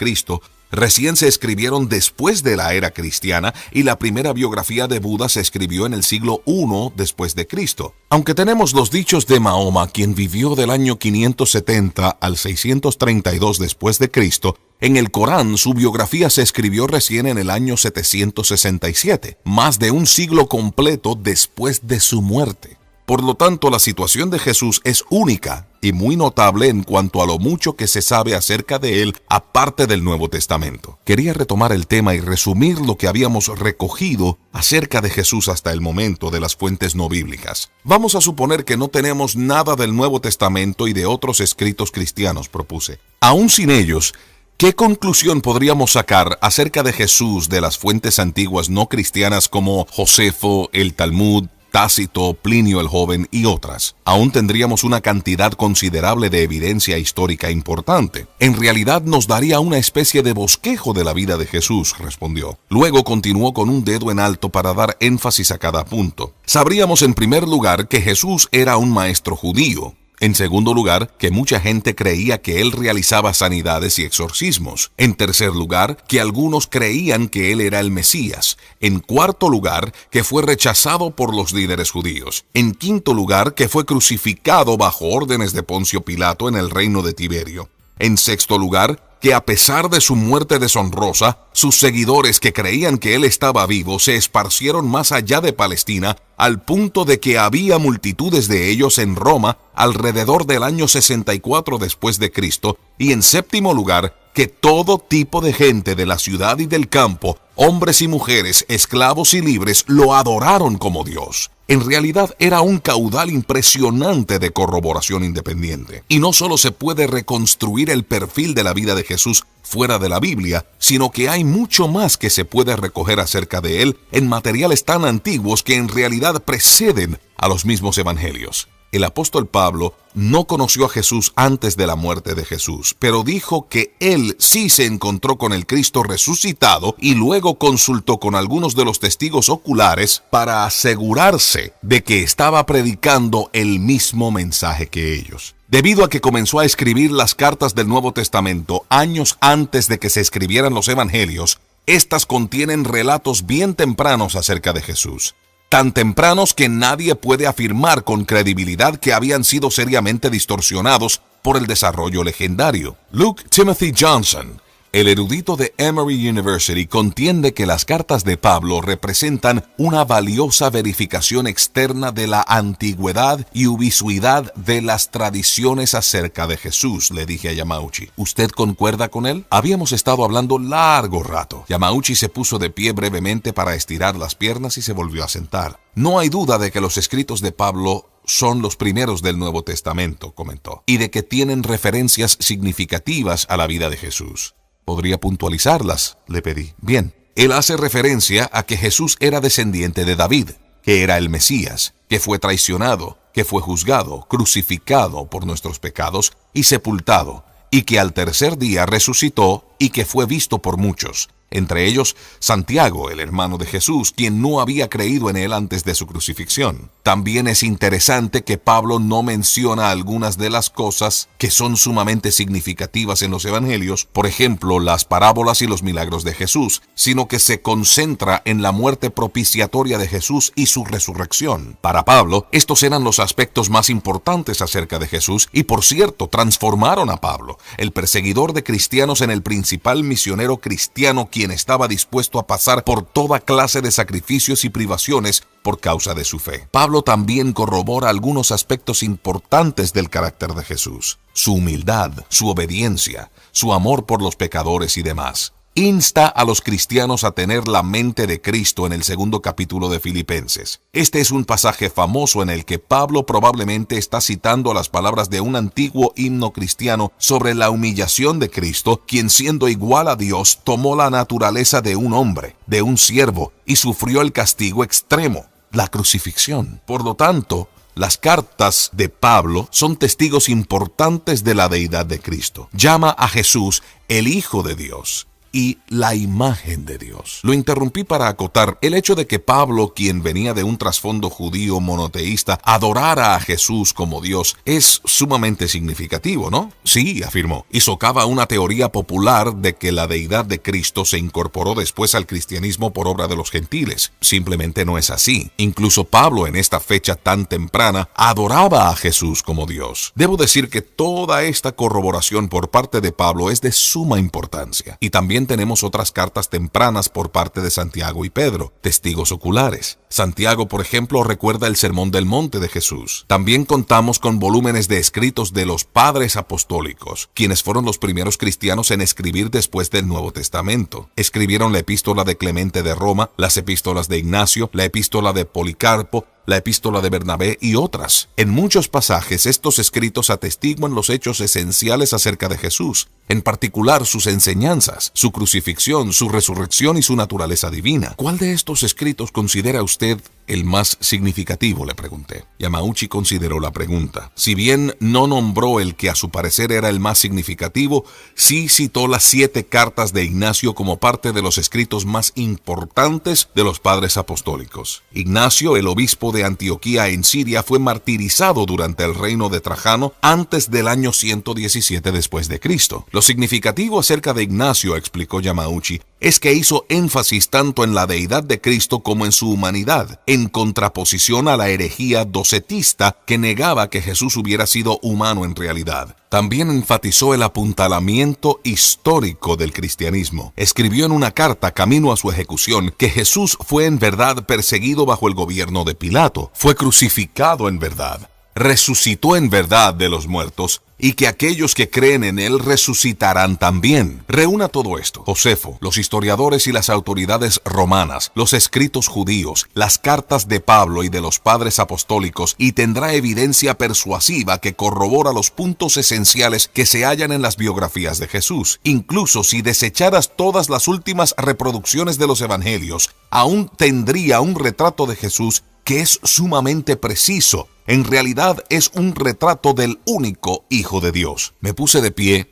recién se escribieron después de la era cristiana, y la primera biografía de Buda se escribió en el siglo I después de Cristo. Aunque tenemos los dichos de Mahoma, quien vivió del año 570 al 632 después de Cristo, en el Corán su biografía se escribió recién en el año 767, más de un siglo completo después de su muerte. Por lo tanto, la situación de Jesús es única y muy notable en cuanto a lo mucho que se sabe acerca de él aparte del Nuevo Testamento. Quería retomar el tema y resumir lo que habíamos recogido acerca de Jesús hasta el momento de las fuentes no bíblicas. Vamos a suponer que no tenemos nada del Nuevo Testamento y de otros escritos cristianos, propuse. Aún sin ellos, ¿qué conclusión podríamos sacar acerca de Jesús de las fuentes antiguas no cristianas como Josefo, el Talmud, Tácito, Plinio el Joven y otras? Aún tendríamos una cantidad considerable de evidencia histórica importante. En realidad nos daría una especie de bosquejo de la vida de Jesús, respondió. Luego continuó con un dedo en alto para dar énfasis a cada punto. Sabríamos en primer lugar que Jesús era un maestro judío. En segundo lugar, que mucha gente creía que él realizaba sanidades y exorcismos. En tercer lugar, que algunos creían que él era el Mesías. En cuarto lugar, que fue rechazado por los líderes judíos. En quinto lugar, que fue crucificado bajo órdenes de Poncio Pilato en el reino de Tiberio. En sexto lugar, que a pesar de su muerte deshonrosa, sus seguidores que creían que él estaba vivo se esparcieron más allá de Palestina, al punto de que había multitudes de ellos en Roma alrededor del año 64 después de Cristo. Y en séptimo lugar, que todo tipo de gente de la ciudad y del campo, hombres y mujeres, esclavos y libres, lo adoraron como Dios. En realidad era un caudal impresionante de corroboración independiente. Y no solo se puede reconstruir el perfil de la vida de Jesús fuera de la Biblia, sino que hay mucho más que se puede recoger acerca de él en materiales tan antiguos que en realidad preceden a los mismos evangelios. El apóstol Pablo no conoció a Jesús antes de la muerte de Jesús, pero dijo que él sí se encontró con el Cristo resucitado y luego consultó con algunos de los testigos oculares para asegurarse de que estaba predicando el mismo mensaje que ellos. Debido a que comenzó a escribir las cartas del Nuevo Testamento años antes de que se escribieran los evangelios, estas contienen relatos bien tempranos acerca de Jesús. Tan tempranos que nadie puede afirmar con credibilidad que habían sido seriamente distorsionados por el desarrollo legendario. Luke Timothy Johnson, el erudito de Emory University, contiende que las cartas de Pablo representan una valiosa verificación externa de la antigüedad y ubicuidad de las tradiciones acerca de Jesús. Le dije a Yamauchi, ¿usted concuerda con él? Habíamos estado hablando largo rato. Yamauchi se puso de pie brevemente para estirar las piernas y se volvió a sentar. No hay duda de que los escritos de Pablo son los primeros del Nuevo Testamento, comentó, y de que tienen referencias significativas a la vida de Jesús. ¿Podría puntualizarlas?, le pedí. Bien, él hace referencia a que Jesús era descendiente de David, que era el Mesías, que fue traicionado, que fue juzgado, crucificado por nuestros pecados y sepultado, y que al tercer día resucitó y que fue visto por muchos, entre ellos Santiago, el hermano de Jesús, quien no había creído en él antes de su crucifixión. También es interesante que Pablo no menciona algunas de las cosas que son sumamente significativas en los evangelios, por ejemplo, las parábolas y los milagros de Jesús, sino que se concentra en la muerte propiciatoria de Jesús y su resurrección. Para Pablo, estos eran los aspectos más importantes acerca de Jesús y, por cierto, transformaron a Pablo, el perseguidor de cristianos, en el principal misionero cristiano, quien estaba dispuesto a pasar por toda clase de sacrificios y privaciones por causa de su fe. Pablo también corrobora algunos aspectos importantes del carácter de Jesús: su humildad, su obediencia, su amor por los pecadores y demás. insta a los cristianos a tener la mente de Cristo en el 2 capítulo de Filipenses. Este es un pasaje famoso en el que Pablo probablemente está citando las palabras de un antiguo himno cristiano sobre la humillación de Cristo, quien siendo igual a Dios tomó la naturaleza de un hombre, de un siervo, y sufrió el castigo extremo, la crucifixión. Por lo tanto, las cartas de Pablo son testigos importantes de la deidad de Cristo. Llama a Jesús el Hijo de Dios y la imagen de Dios. Lo interrumpí para acotar el hecho de que Pablo, quien venía de un trasfondo judío monoteísta, adorara a Jesús como Dios es sumamente significativo, ¿no? Sí, afirmó, y socava una teoría popular de que la deidad de Cristo se incorporó después al cristianismo por obra de los gentiles. Simplemente no es así. Incluso Pablo, en esta fecha tan temprana, adoraba a Jesús como Dios. Debo decir que toda esta corroboración por parte de Pablo es de suma importancia. Y también tenemos otras cartas tempranas por parte de Santiago y Pedro, testigos oculares. Santiago, por ejemplo, recuerda el Sermón del Monte de Jesús. También contamos con volúmenes de escritos de los padres apostólicos, quienes fueron los primeros cristianos en escribir después del Nuevo Testamento. Escribieron la epístola de Clemente de Roma, las epístolas de Ignacio, la epístola de Policarpo, la epístola de Bernabé y otras. En muchos pasajes estos escritos atestiguan los hechos esenciales acerca de Jesús, en particular sus enseñanzas, su crucifixión, su resurrección y su naturaleza divina. ¿Cuál de estos escritos considera usted el más significativo?, le pregunté. Yamauchi consideró la pregunta. Si bien no nombró el que a su parecer era el más significativo, sí citó las 7 cartas de Ignacio como parte de los escritos más importantes de los padres apostólicos. Ignacio, el obispo de Antioquía en Siria, fue martirizado durante el reino de Trajano antes del año 117 después de Cristo. Lo significativo acerca de Ignacio, explicó Yamauchi, es que hizo énfasis tanto en la deidad de Cristo como en su humanidad, en contraposición a la herejía docetista que negaba que Jesús hubiera sido humano en realidad. También enfatizó el apuntalamiento histórico del cristianismo. Escribió en una carta camino a su ejecución que Jesús fue en verdad perseguido bajo el gobierno de Pilato, fue crucificado en verdad, resucitó en verdad de los muertos, y que aquellos que creen en él resucitarán también. Reúna todo esto: Josefo, los historiadores y las autoridades romanas, los escritos judíos, las cartas de Pablo y de los padres apostólicos, y tendrá evidencia persuasiva que corrobora los puntos esenciales que se hallan en las biografías de Jesús. Incluso si desecharas todas las últimas reproducciones de los evangelios, aún tendría un retrato de Jesús que es sumamente preciso. En realidad es un retrato del único Hijo de Dios. Me puse de pie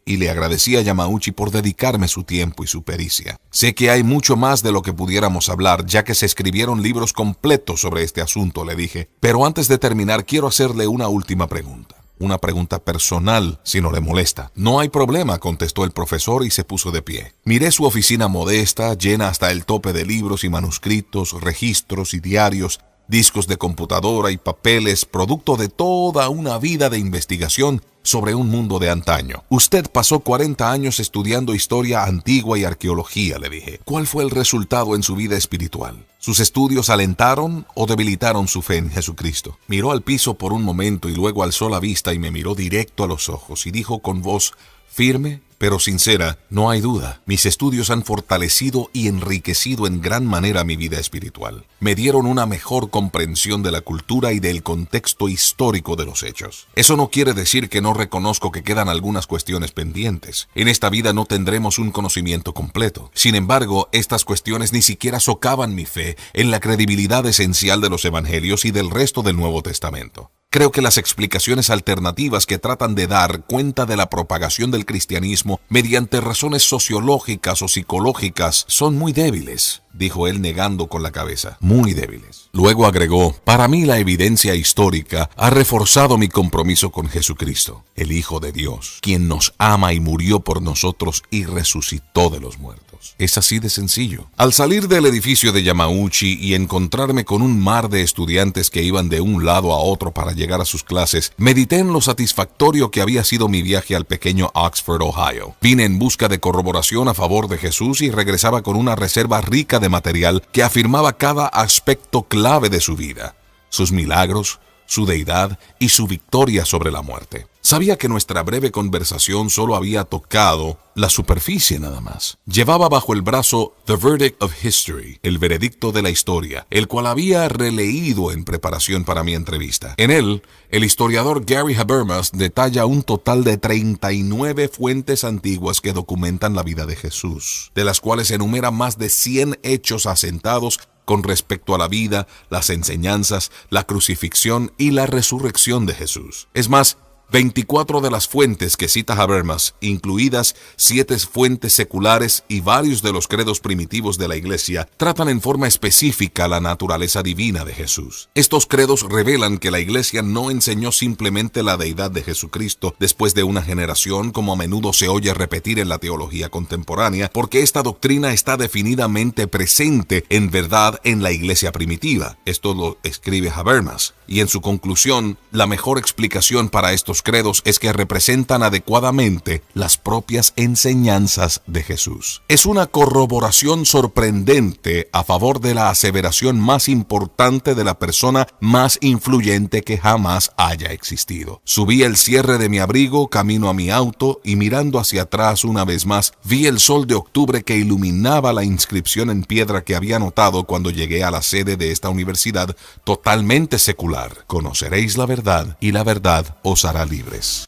y le agradecí a Yamauchi por dedicarme su tiempo y su pericia. Sé que hay mucho más de lo que pudiéramos hablar, ya que se escribieron libros completos sobre este asunto, le dije. Pero antes de terminar, quiero hacerle una última pregunta. Una pregunta personal, si no le molesta. No hay problema, contestó el profesor y se puso de pie. Miré su oficina modesta, llena hasta el tope de libros y manuscritos, registros y diarios, discos de computadora y papeles, producto de toda una vida de investigación sobre un mundo de antaño. Usted pasó 40 años estudiando historia antigua y arqueología, le dije. ¿Cuál fue el resultado en su vida espiritual? ¿Sus estudios alentaron o debilitaron su fe en Jesucristo? Miró al piso por un momento y luego alzó la vista y me miró directo a los ojos y dijo con voz firme pero sincera: no hay duda, mis estudios han fortalecido y enriquecido en gran manera mi vida espiritual. Me dieron una mejor comprensión de la cultura y del contexto histórico de los hechos. Eso no quiere decir que no reconozco que quedan algunas cuestiones pendientes. En esta vida no tendremos un conocimiento completo. Sin embargo, estas cuestiones ni siquiera socavan mi fe en la credibilidad esencial de los evangelios y del resto del Nuevo Testamento. Creo que las explicaciones alternativas que tratan de dar cuenta de la propagación del cristianismo mediante razones sociológicas o psicológicas son muy débiles, dijo él negando con la cabeza. Muy débiles. Luego agregó: para mí la evidencia histórica ha reforzado mi compromiso con Jesucristo, el Hijo de Dios, quien nos ama y murió por nosotros y resucitó de los muertos. Es así de sencillo. Al salir del edificio de Yamauchi y encontrarme con un mar de estudiantes que iban de un lado a otro para llegar a sus clases, medité en lo satisfactorio que había sido mi viaje al pequeño Oxford, Ohio. Vine en busca de corroboración a favor de Jesús y regresaba con una reserva rica de material que afirmaba cada aspecto clave de su vida: sus milagros, su deidad y su victoria sobre la muerte. Sabía que nuestra breve conversación solo había tocado la superficie nada más. Llevaba bajo el brazo The Verdict of History, el veredicto de la historia, el cual había releído en preparación para mi entrevista. En él, el historiador Gary Habermas detalla un total de 39 fuentes antiguas que documentan la vida de Jesús, de las cuales enumera más de 100 hechos asentados con respecto a la vida, las enseñanzas, la crucifixión y la resurrección de Jesús. Es más, 24 de las fuentes que cita Habermas, incluidas 7 fuentes seculares y varios de los credos primitivos de la Iglesia, tratan en forma específica la naturaleza divina de Jesús. Estos credos revelan que la Iglesia no enseñó simplemente la deidad de Jesucristo después de una generación, como a menudo se oye repetir en la teología contemporánea, porque esta doctrina está definidamente presente en verdad en la Iglesia primitiva. Esto lo escribe Habermas. Y en su conclusión, la mejor explicación para estos credos es que representan adecuadamente las propias enseñanzas de Jesús. Es una corroboración sorprendente a favor de la aseveración más importante de la persona más influyente que jamás haya existido. Subí el cierre de mi abrigo, camino a mi auto y mirando hacia atrás una vez más, vi el sol de octubre que iluminaba la inscripción en piedra que había notado cuando llegué a la sede de esta universidad totalmente secular. Conoceréis la verdad y la verdad os hará libres.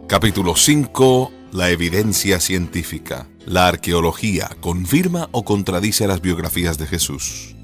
Capítulo 5. La evidencia científica. La arqueología confirma o contradice las biografías de Jesús.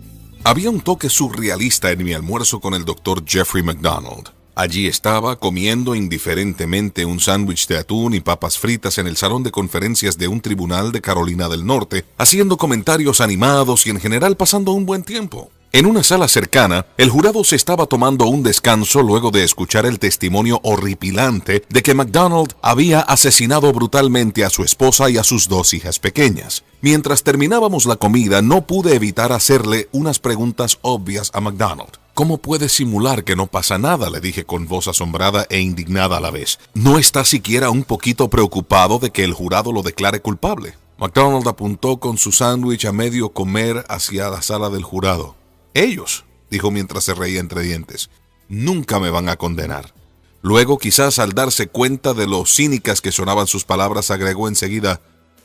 Había un toque surrealista en mi almuerzo con el Dr. Jeffrey McDonald. Allí estaba, comiendo indiferentemente un sándwich de atún y papas fritas en el salón de conferencias de un tribunal de Carolina del Norte, haciendo comentarios animados y en general pasando un buen tiempo. En una sala cercana, el jurado se estaba tomando un descanso luego de escuchar el testimonio horripilante de que McDonald había asesinado brutalmente a su esposa y a sus 2 hijas pequeñas. Mientras terminábamos la comida, no pude evitar hacerle unas preguntas obvias a McDonald. ¿Cómo puede simular que no pasa nada?, le dije con voz asombrada e indignada a la vez. ¿No está siquiera un poquito preocupado de que el jurado lo declare culpable? McDonald apuntó con su sándwich a medio comer hacia la sala del jurado. Ellos, dijo mientras se reía entre dientes, nunca me van a condenar. Luego, quizás al darse cuenta de lo cínicas que sonaban sus palabras, agregó enseguida,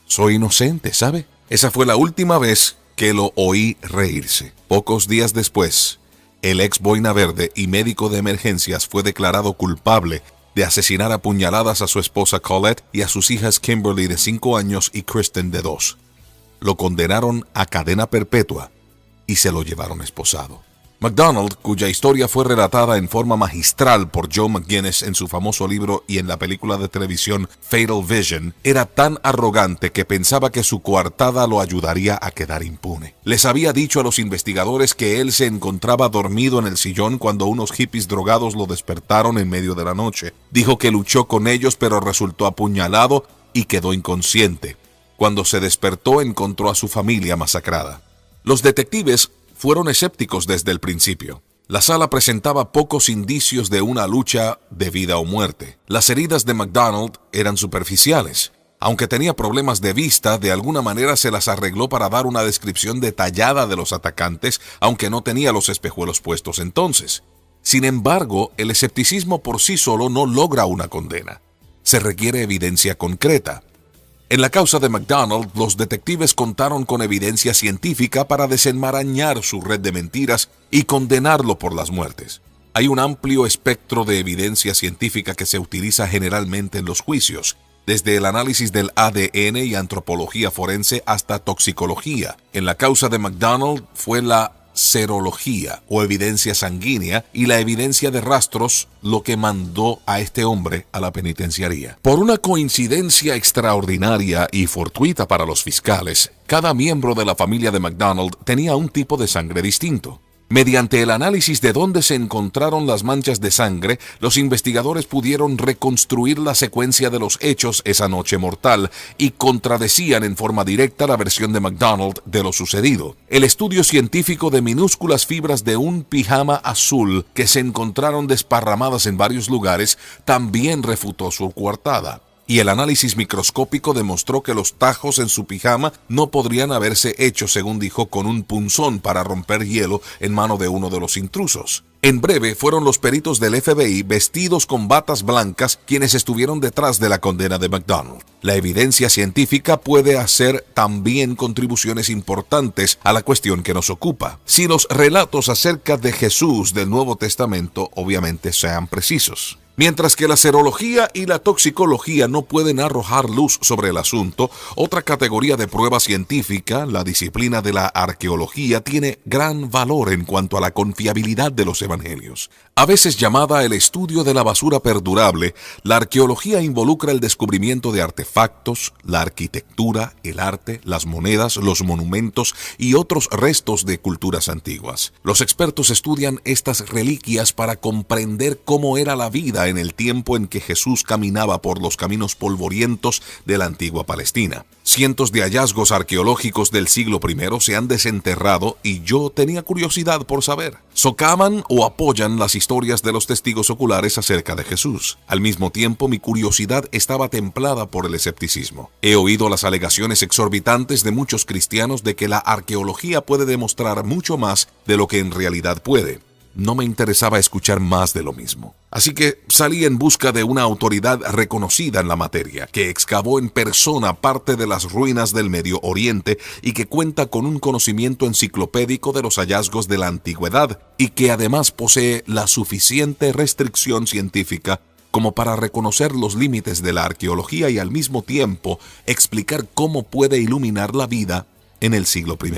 soy inocente, ¿sabe? Esa fue la última vez que lo oí reírse. Pocos días después, el ex boina verde y médico de emergencias fue declarado culpable de asesinar a puñaladas a su esposa Colette y a sus hijas Kimberly de 5 años y Kristen de 2. Lo condenaron a cadena perpetua y se lo llevaron esposado. McDonald, cuya historia fue relatada en forma magistral por Joe McGinnis en su famoso libro y en la película de televisión Fatal Vision, era tan arrogante que pensaba que su coartada lo ayudaría a quedar impune. Les había dicho a los investigadores que él se encontraba dormido en el sillón cuando unos hippies drogados lo despertaron en medio de la noche. Dijo que luchó con ellos pero resultó apuñalado y quedó inconsciente. Cuando se despertó encontró a su familia masacrada. Los detectives fueron escépticos desde el principio. La sala presentaba pocos indicios de una lucha de vida o muerte. Las heridas de McDonald eran superficiales. Aunque tenía problemas de vista, de alguna manera se las arregló para dar una descripción detallada de los atacantes, aunque no tenía los espejuelos puestos entonces. Sin embargo, el escepticismo por sí solo no logra una condena. Se requiere evidencia concreta. En la causa de McDonald, los detectives contaron con evidencia científica para desenmarañar su red de mentiras y condenarlo por las muertes. Hay un amplio espectro de evidencia científica que se utiliza generalmente en los juicios, desde el análisis del ADN y antropología forense hasta toxicología. En la causa de McDonald fue la serología o evidencia sanguínea y la evidencia de rastros lo que mandó a este hombre a la penitenciaría. Por una coincidencia extraordinaria y fortuita para los fiscales, cada miembro de la familia de McDonald tenía un tipo de sangre distinto. Mediante el análisis de dónde se encontraron las manchas de sangre, los investigadores pudieron reconstruir la secuencia de los hechos esa noche mortal y contradecían en forma directa la versión de MacDonald de lo sucedido. El estudio científico de minúsculas fibras de un pijama azul que se encontraron desparramadas en varios lugares también refutó su coartada. Y el análisis microscópico demostró que los tajos en su pijama no podrían haberse hecho, según dijo, con un punzón para romper hielo en mano de uno de los intrusos. En breve, fueron los peritos del FBI vestidos con batas blancas quienes estuvieron detrás de la condena de MacDonald. La evidencia científica puede hacer también contribuciones importantes a la cuestión que nos ocupa, si los relatos acerca de Jesús del Nuevo Testamento obviamente sean precisos. Mientras que la serología y la toxicología no pueden arrojar luz sobre el asunto, otra categoría de prueba científica, la disciplina de la arqueología, tiene gran valor en cuanto a la confiabilidad de los evangelios. A veces llamada el estudio de la basura perdurable, la arqueología involucra el descubrimiento de artefactos, la arquitectura, el arte, las monedas, los monumentos y otros restos de culturas antiguas. Los expertos estudian estas reliquias para comprender cómo era la vida en el tiempo en que Jesús caminaba por los caminos polvorientos de la antigua Palestina. Cientos de hallazgos arqueológicos del siglo I se han desenterrado y yo tenía curiosidad por saber. ¿Socavan o apoyan las historias de los testigos oculares acerca de Jesús? Al mismo tiempo, mi curiosidad estaba templada por el escepticismo. He oído las alegaciones exorbitantes de muchos cristianos de que la arqueología puede demostrar mucho más de lo que en realidad puede. No me interesaba escuchar más de lo mismo. Así que salí en busca de una autoridad reconocida en la materia, que excavó en persona parte de las ruinas del Medio Oriente y que cuenta con un conocimiento enciclopédico de los hallazgos de la antigüedad y que además posee la suficiente restricción científica como para reconocer los límites de la arqueología y al mismo tiempo explicar cómo puede iluminar la vida en el siglo I.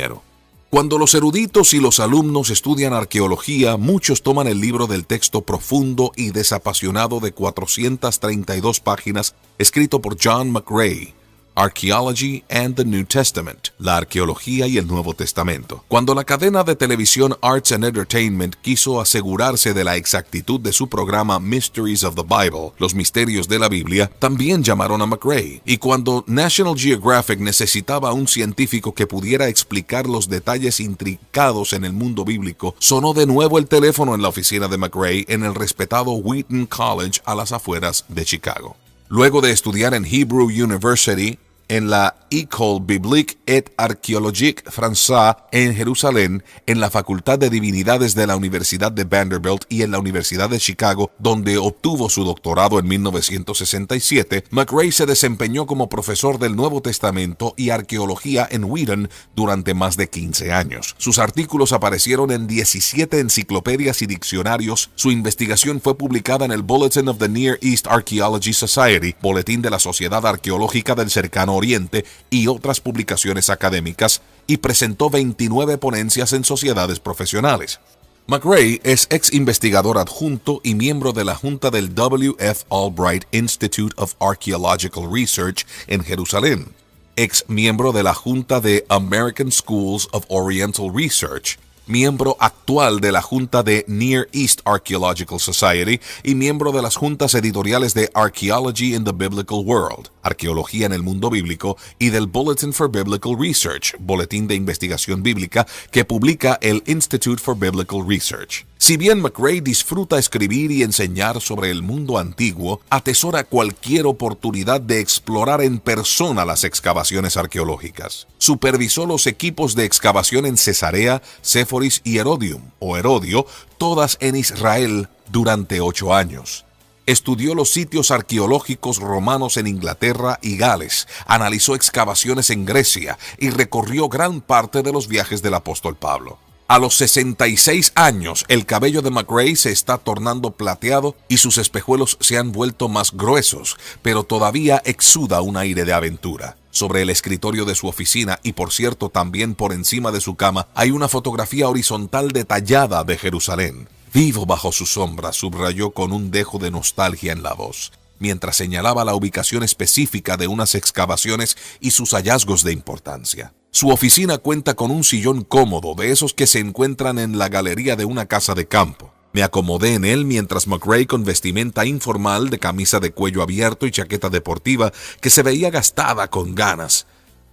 Cuando los eruditos y los alumnos estudian arqueología, muchos toman el libro del texto profundo y desapasionado de 432 páginas escrito por John McRae, Archaeology and the New Testament, la arqueología y el Nuevo Testamento. Cuando la cadena de televisión Arts and Entertainment quiso asegurarse de la exactitud de su programa Mysteries of the Bible, los misterios de la Biblia, también llamaron a McRae. Y cuando National Geographic necesitaba un científico que pudiera explicar los detalles intrincados en el mundo bíblico, sonó de nuevo el teléfono en la oficina de McRae en el respetado Wheaton College a las afueras de Chicago. Luego de estudiar en Hebrew University, en la École Biblique et Archéologique Française en Jerusalén, en la Facultad de Divinidades de la Universidad de Vanderbilt y en la Universidad de Chicago, donde obtuvo su doctorado en 1967, McRae se desempeñó como profesor del Nuevo Testamento y arqueología en Wheaton durante más de 15 años. Sus artículos aparecieron en 17 enciclopedias y diccionarios. Su investigación fue publicada en el Bulletin of the Near East Archaeology Society, Boletín de la Sociedad Arqueológica del Cercano Oriente, y otras publicaciones académicas, y presentó 29 ponencias en sociedades profesionales. McRae es ex investigador adjunto y miembro de la junta del W. F. Albright Institute of Archaeological Research en Jerusalén, ex miembro de la junta de American Schools of Oriental Research, miembro actual de la Junta de Near East Archaeological Society y miembro de las juntas editoriales de Archaeology in the Biblical World, Arqueología en el Mundo Bíblico, y del Bulletin for Biblical Research, Boletín de Investigación Bíblica, que publica el Institute for Biblical Research. Si bien McRae disfruta escribir y enseñar sobre el mundo antiguo, atesora cualquier oportunidad de explorar en persona las excavaciones arqueológicas. Supervisó los equipos de excavación en Cesarea, Séforis y Herodium, o Herodio, todas en Israel, durante 8 años. Estudió los sitios arqueológicos romanos en Inglaterra y Gales, analizó excavaciones en Grecia y recorrió gran parte de los viajes del apóstol Pablo. A los 66 años, el cabello de McRae se está tornando plateado y sus espejuelos se han vuelto más gruesos, pero todavía exuda un aire de aventura. Sobre el escritorio de su oficina, y por cierto también por encima de su cama, hay una fotografía horizontal detallada de Jerusalén. Vivo bajo su sombra, subrayó con un dejo de nostalgia en la voz, mientras señalaba la ubicación específica de unas excavaciones y sus hallazgos de importancia. Su oficina cuenta con un sillón cómodo, de esos que se encuentran en la galería de una casa de campo. Me acomodé en él mientras McRae, con vestimenta informal de camisa de cuello abierto y chaqueta deportiva que se veía gastada con ganas,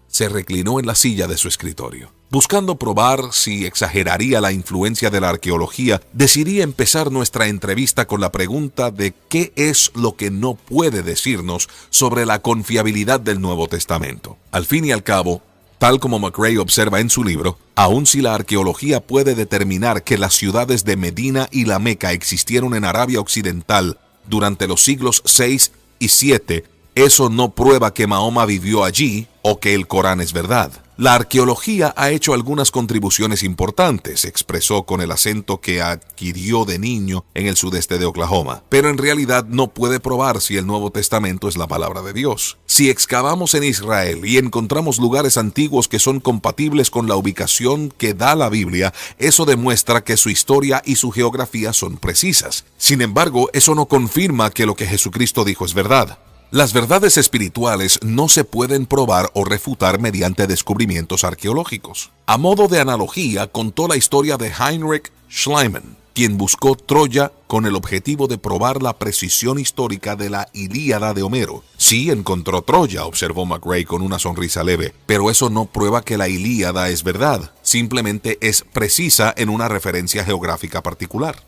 se reclinó en la silla de su escritorio. Buscando probar si exageraría la influencia de la arqueología, decidí empezar nuestra entrevista con la pregunta de qué es lo que no puede decirnos sobre la confiabilidad del Nuevo Testamento. Al fin y al cabo, tal como McRae observa en su libro, aun si la arqueología puede determinar que las ciudades de Medina y la Meca existieron en Arabia Occidental durante los siglos VI y VII, eso no prueba que Mahoma vivió allí o que el Corán es verdad. La arqueología ha hecho algunas contribuciones importantes, expresó con el acento que adquirió de niño en el sudeste de Oklahoma, pero en realidad no puede probar si el Nuevo Testamento es la palabra de Dios. Si excavamos en Israel y encontramos lugares antiguos que son compatibles con la ubicación que da la Biblia, eso demuestra que su historia y su geografía son precisas. Sin embargo, eso no confirma que lo que Jesucristo dijo es verdad. Las verdades espirituales no se pueden probar o refutar mediante descubrimientos arqueológicos. A modo de analogía, contó la historia de Heinrich Schliemann, quien buscó Troya con el objetivo de probar la precisión histórica de la Ilíada de Homero. Sí encontró Troya, observó McRae con una sonrisa leve, pero eso no prueba que la Ilíada es verdad, simplemente es precisa en una referencia geográfica particular.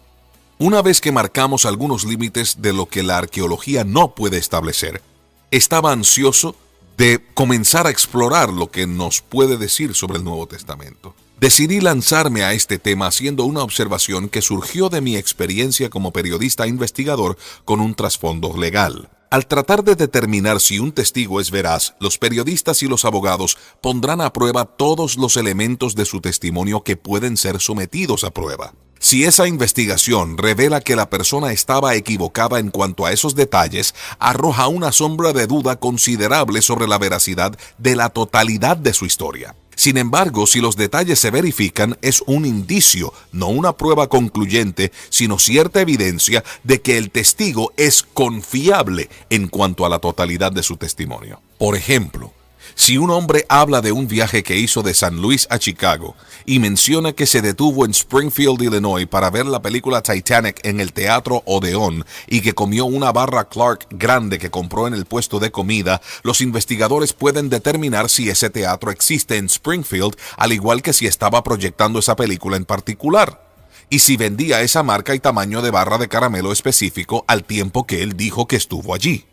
Una vez que marcamos algunos límites de lo que la arqueología no puede establecer, estaba ansioso de comenzar a explorar lo que nos puede decir sobre el Nuevo Testamento. Decidí lanzarme a este tema haciendo una observación que surgió de mi experiencia como periodista investigador con un trasfondo legal. Al tratar de determinar si un testigo es veraz, los periodistas y los abogados pondrán a prueba todos los elementos de su testimonio que pueden ser sometidos a prueba. Si esa investigación revela que la persona estaba equivocada en cuanto a esos detalles, arroja una sombra de duda considerable sobre la veracidad de la totalidad de su historia. Sin embargo, si los detalles se verifican, es un indicio, no una prueba concluyente, sino cierta evidencia de que el testigo es confiable en cuanto a la totalidad de su testimonio. Por ejemplo, si un hombre habla de un viaje que hizo de San Luis a Chicago y menciona que se detuvo en Springfield, Illinois para ver la película Titanic en el Teatro Odeón y que comió una barra Clark grande que compró en el puesto de comida, los investigadores pueden determinar si ese teatro existe en Springfield, al igual que si estaba proyectando esa película en particular, y si vendía esa marca y tamaño de barra de caramelo específico al tiempo que él dijo que estuvo allí.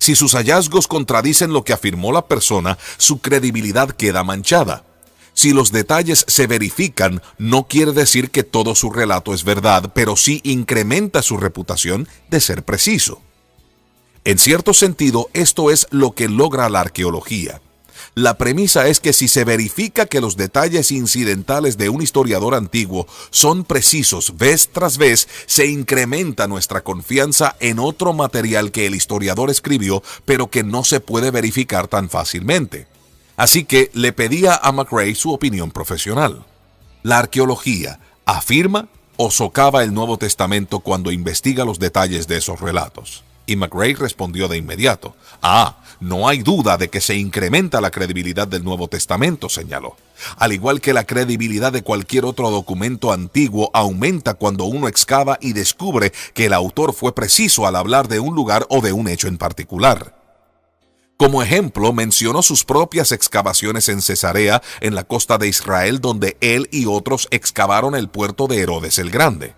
Si sus hallazgos contradicen lo que afirmó la persona, su credibilidad queda manchada. Si los detalles se verifican, no quiere decir que todo su relato es verdad, pero sí incrementa su reputación de ser preciso. En cierto sentido, esto es lo que logra la arqueología. La premisa es que si se verifica que los detalles incidentales de un historiador antiguo son precisos vez tras vez, se incrementa nuestra confianza en otro material que el historiador escribió, pero que no se puede verificar tan fácilmente. Así que le pedía a McRae su opinión profesional. ¿La arqueología afirma o socava el Nuevo Testamento cuando investiga los detalles de esos relatos? Y McRae respondió de inmediato: no hay duda de que se incrementa la credibilidad del Nuevo Testamento, señaló. Al igual que la credibilidad de cualquier otro documento antiguo aumenta cuando uno excava y descubre que el autor fue preciso al hablar de un lugar o de un hecho en particular. Como ejemplo, mencionó sus propias excavaciones en Cesarea, en la costa de Israel, donde él y otros excavaron el puerto de Herodes el Grande.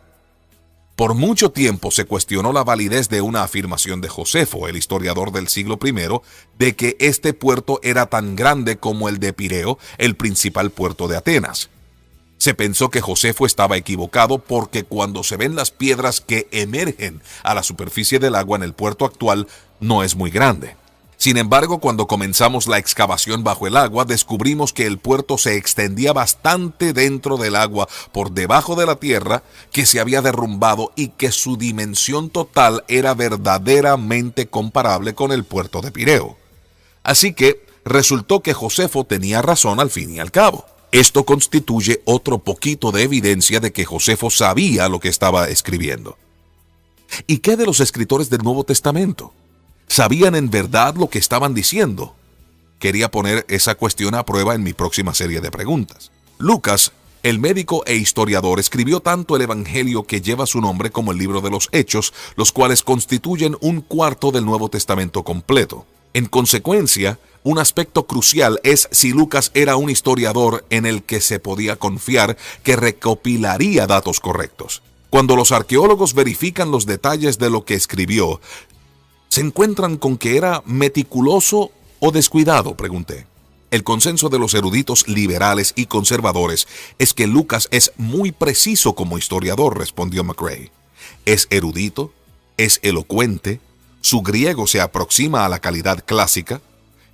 Por mucho tiempo se cuestionó la validez de una afirmación de Josefo, el historiador del siglo I, de que este puerto era tan grande como el de Pireo, el principal puerto de Atenas. Se pensó que Josefo estaba equivocado porque cuando se ven las piedras que emergen a la superficie del agua en el puerto actual, no es muy grande. Sin embargo, cuando comenzamos la excavación bajo el agua, descubrimos que el puerto se extendía bastante dentro del agua, por debajo de la tierra, que se había derrumbado y que su dimensión total era verdaderamente comparable con el puerto de Pireo. Así que resultó que Josefo tenía razón al fin y al cabo. Esto constituye otro poquito de evidencia de que Josefo sabía lo que estaba escribiendo. ¿Y qué de los escritores del Nuevo Testamento? ¿Sabían en verdad lo que estaban diciendo? Quería poner esa cuestión a prueba en mi próxima serie de preguntas. Lucas, el médico e historiador, escribió tanto el Evangelio que lleva su nombre como el libro de los Hechos, los cuales constituyen un cuarto del Nuevo Testamento completo. En consecuencia, un aspecto crucial es si Lucas era un historiador en el que se podía confiar que recopilaría datos correctos. Cuando los arqueólogos verifican los detalles de lo que escribió, ¿se encuentran con que era meticuloso o descuidado?, pregunté. El consenso de los eruditos liberales y conservadores es que Lucas es muy preciso como historiador, respondió McRae. Es erudito, es elocuente, su griego se aproxima a la calidad clásica,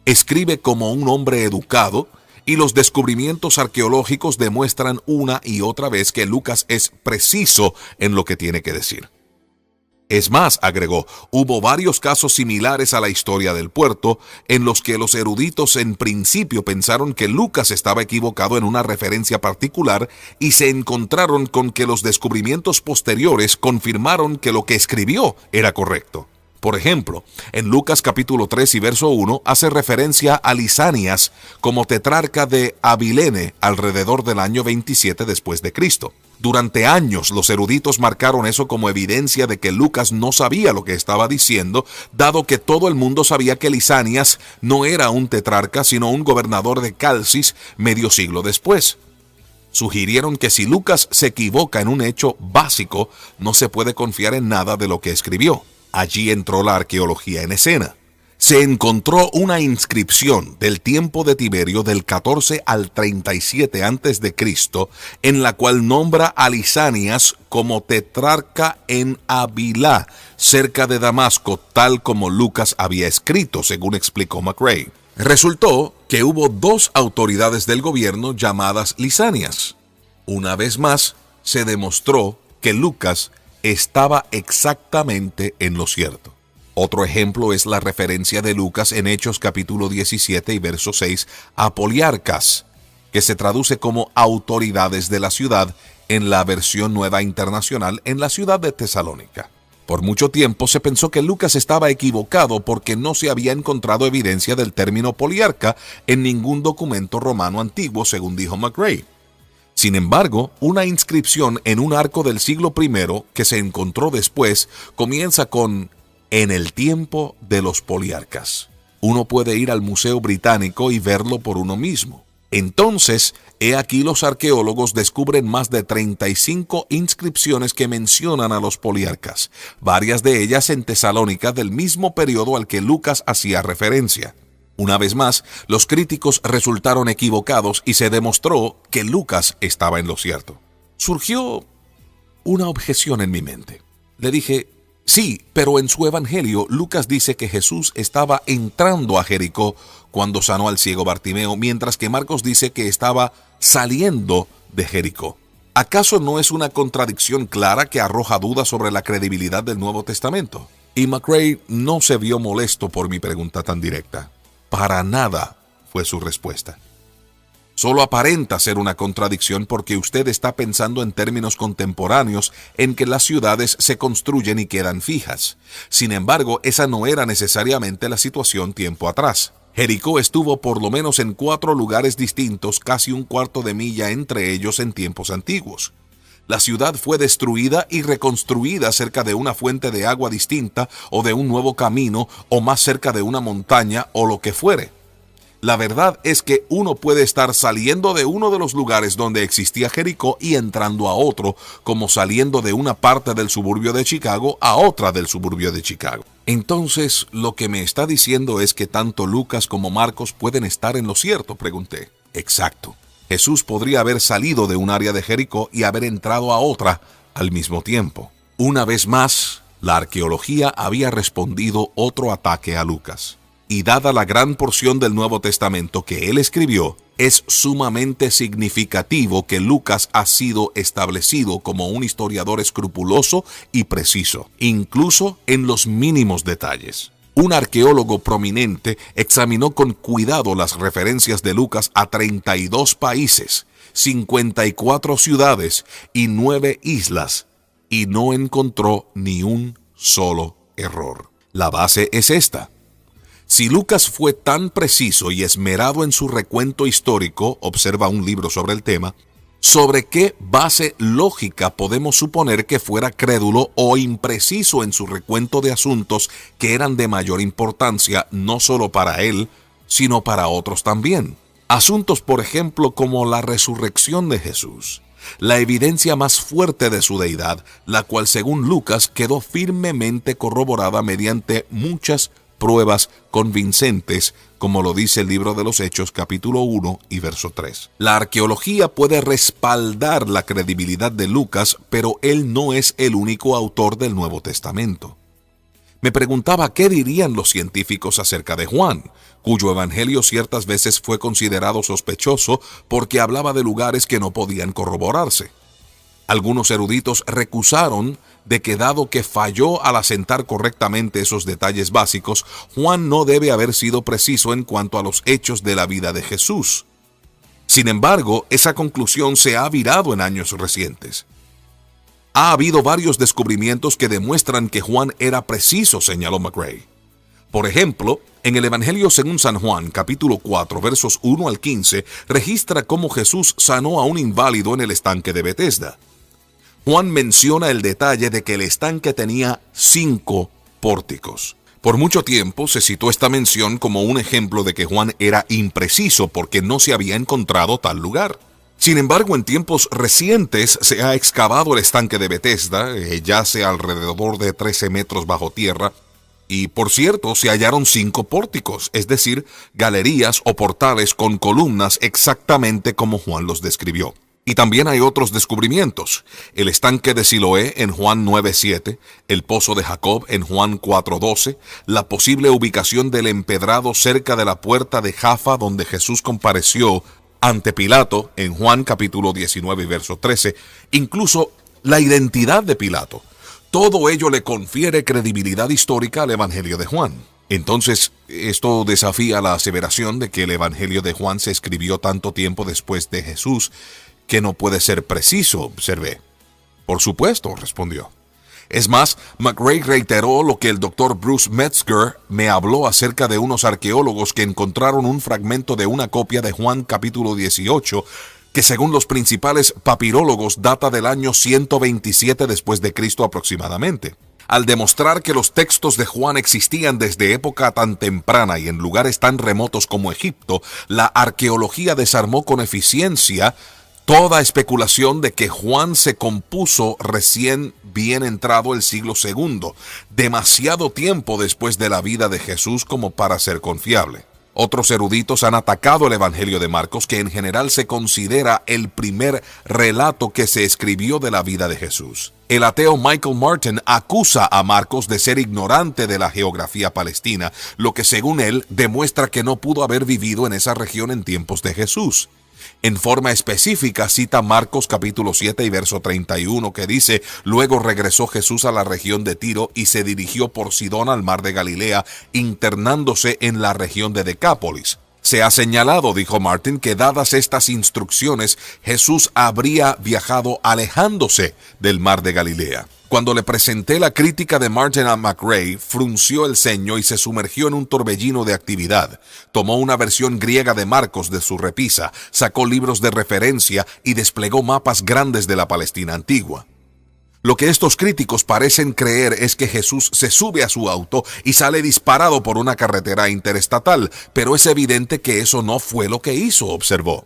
escribe como un hombre educado, y los descubrimientos arqueológicos demuestran una y otra vez que Lucas es preciso en lo que tiene que decir. Es más, agregó, hubo varios casos similares a la historia del puerto en los que los eruditos en principio pensaron que Lucas estaba equivocado en una referencia particular y se encontraron con que los descubrimientos posteriores confirmaron que lo que escribió era correcto. Por ejemplo, en Lucas capítulo 3 y verso 1 hace referencia a Lisanias como tetrarca de Abilene alrededor del año 27 después de Cristo. Durante años los eruditos marcaron eso como evidencia de que Lucas no sabía lo que estaba diciendo, dado que todo el mundo sabía que Lisanias no era un tetrarca, sino un gobernador de Calcis medio siglo después. Sugirieron que si Lucas se equivoca en un hecho básico, no se puede confiar en nada de lo que escribió. Allí entró la arqueología en escena. Se encontró una inscripción del tiempo de Tiberio del 14 al 37 a.C., en la cual nombra a Lisanias como tetrarca en Abilá, cerca de Damasco, tal como Lucas había escrito, según explicó McRae. Resultó que hubo dos autoridades del gobierno llamadas Lisanias. Una vez más, se demostró que Lucas estaba exactamente en lo cierto. Otro ejemplo es la referencia de Lucas en Hechos capítulo 17 y verso 6 a poliarcas, que se traduce como autoridades de la ciudad en la versión Nueva Internacional en la ciudad de Tesalónica. Por mucho tiempo se pensó que Lucas estaba equivocado porque no se había encontrado evidencia del término poliarca en ningún documento romano antiguo, según dijo McRae. Sin embargo, una inscripción en un arco del siglo I que se encontró después comienza con «en el tiempo de los poliarcas». Uno puede ir al Museo Británico y verlo por uno mismo. Entonces, he aquí los arqueólogos descubren más de 35 inscripciones que mencionan a los poliarcas, varias de ellas en Tesalónica del mismo periodo al que Lucas hacía referencia. Una vez más, los críticos resultaron equivocados y se demostró que Lucas estaba en lo cierto. Surgió una objeción en mi mente. Le dije, sí, pero en su evangelio Lucas dice que Jesús estaba entrando a Jericó cuando sanó al ciego Bartimeo, mientras que Marcos dice que estaba saliendo de Jericó. ¿Acaso no es una contradicción clara que arroja dudas sobre la credibilidad del Nuevo Testamento? Y McRae no se vio molesto por mi pregunta tan directa. Para nada, fue su respuesta. Solo aparenta ser una contradicción porque usted está pensando en términos contemporáneos en que las ciudades se construyen y quedan fijas. Sin embargo, esa no era necesariamente la situación tiempo atrás. Jericó estuvo por lo menos en 4 lugares distintos, casi un cuarto de milla entre ellos en tiempos antiguos. La ciudad fue destruida y reconstruida cerca de una fuente de agua distinta o de un nuevo camino o más cerca de una montaña o lo que fuere. La verdad es que uno puede estar saliendo de uno de los lugares donde existía Jericó y entrando a otro, como saliendo de una parte del suburbio de Chicago a otra del suburbio de Chicago. Entonces, lo que me está diciendo es que tanto Lucas como Marcos pueden estar en lo cierto, pregunté. Exacto. Jesús podría haber salido de un área de Jericó y haber entrado a otra al mismo tiempo. Una vez más, la arqueología había respondido otro ataque a Lucas. Y dada la gran porción del Nuevo Testamento que él escribió, es sumamente significativo que Lucas ha sido establecido como un historiador escrupuloso y preciso, incluso en los mínimos detalles. Un arqueólogo prominente examinó con cuidado las referencias de Lucas a 32 países, 54 ciudades y 9 islas, y no encontró ni un solo error. La base es esta. Si Lucas fue tan preciso y esmerado en su recuento histórico, observa un libro sobre el tema, ¿sobre qué base lógica podemos suponer que fuera crédulo o impreciso en su recuento de asuntos que eran de mayor importancia no solo para él, sino para otros también? Asuntos, por ejemplo, como la resurrección de Jesús, la evidencia más fuerte de su deidad, la cual según Lucas quedó firmemente corroborada mediante muchas pruebas convincentes, como lo dice el libro de los Hechos, capítulo 1 y verso 3. La arqueología puede respaldar la credibilidad de Lucas, pero él no es el único autor del Nuevo Testamento. Me preguntaba qué dirían los científicos acerca de Juan, cuyo evangelio ciertas veces fue considerado sospechoso porque hablaba de lugares que no podían corroborarse. Algunos eruditos recusaron de que dado que falló al asentar correctamente esos detalles básicos, Juan no debe haber sido preciso en cuanto a los hechos de la vida de Jesús. Sin embargo, esa conclusión se ha virado en años recientes. Ha habido varios descubrimientos que demuestran que Juan era preciso, señaló McRae. Por ejemplo, en el Evangelio según San Juan, capítulo 4, versos 1 al 15, registra cómo Jesús sanó a un inválido en el estanque de Betesda. Juan menciona el detalle de que el estanque tenía 5 pórticos. Por mucho tiempo se citó esta mención como un ejemplo de que Juan era impreciso porque no se había encontrado tal lugar. Sin embargo, en tiempos recientes se ha excavado el estanque de Betesda, yace alrededor de 13 metros bajo tierra, y por cierto se hallaron 5 pórticos, es decir, galerías o portales con columnas exactamente como Juan los describió. Y también hay otros descubrimientos: el estanque de Siloé en Juan 9:7, el pozo de Jacob en Juan 4:12, la posible ubicación del empedrado cerca de la puerta de Jaffa donde Jesús compareció ante Pilato en Juan capítulo 19 y verso 13, incluso la identidad de Pilato. Todo ello le confiere credibilidad histórica al Evangelio de Juan. Entonces, esto desafía la aseveración de que el Evangelio de Juan se escribió tanto tiempo después de Jesús que no puede ser preciso, observé. Por supuesto, respondió. Es más, McRae reiteró lo que el Dr. Bruce Metzger me habló acerca de unos arqueólogos que encontraron un fragmento de una copia de Juan capítulo 18, que según los principales papirólogos data del año 127 después de Cristo aproximadamente. Al demostrar que los textos de Juan existían desde época tan temprana y en lugares tan remotos como Egipto, la arqueología desarmó con eficiencia toda especulación de que Juan se compuso recién bien entrado el siglo II, demasiado tiempo después de la vida de Jesús como para ser confiable. Otros eruditos han atacado el Evangelio de Marcos, que en general se considera el primer relato que se escribió de la vida de Jesús. El ateo Michael Martin acusa a Marcos de ser ignorante de la geografía palestina, lo que según él demuestra que no pudo haber vivido en esa región en tiempos de Jesús. En forma específica cita Marcos capítulo 7 y verso 31 que dice: «Luego regresó Jesús a la región de Tiro y se dirigió por Sidón al mar de Galilea, internándose en la región de Decápolis». Se ha señalado, dijo Martin, que dadas estas instrucciones, Jesús habría viajado alejándose del mar de Galilea. Cuando le presenté la crítica de Martin a McRae, frunció el ceño y se sumergió en un torbellino de actividad. Tomó una versión griega de Marcos de su repisa, sacó libros de referencia y desplegó mapas grandes de la Palestina antigua. Lo que estos críticos parecen creer es que Jesús se sube a su auto y sale disparado por una carretera interestatal, pero es evidente que eso no fue lo que hizo, observó.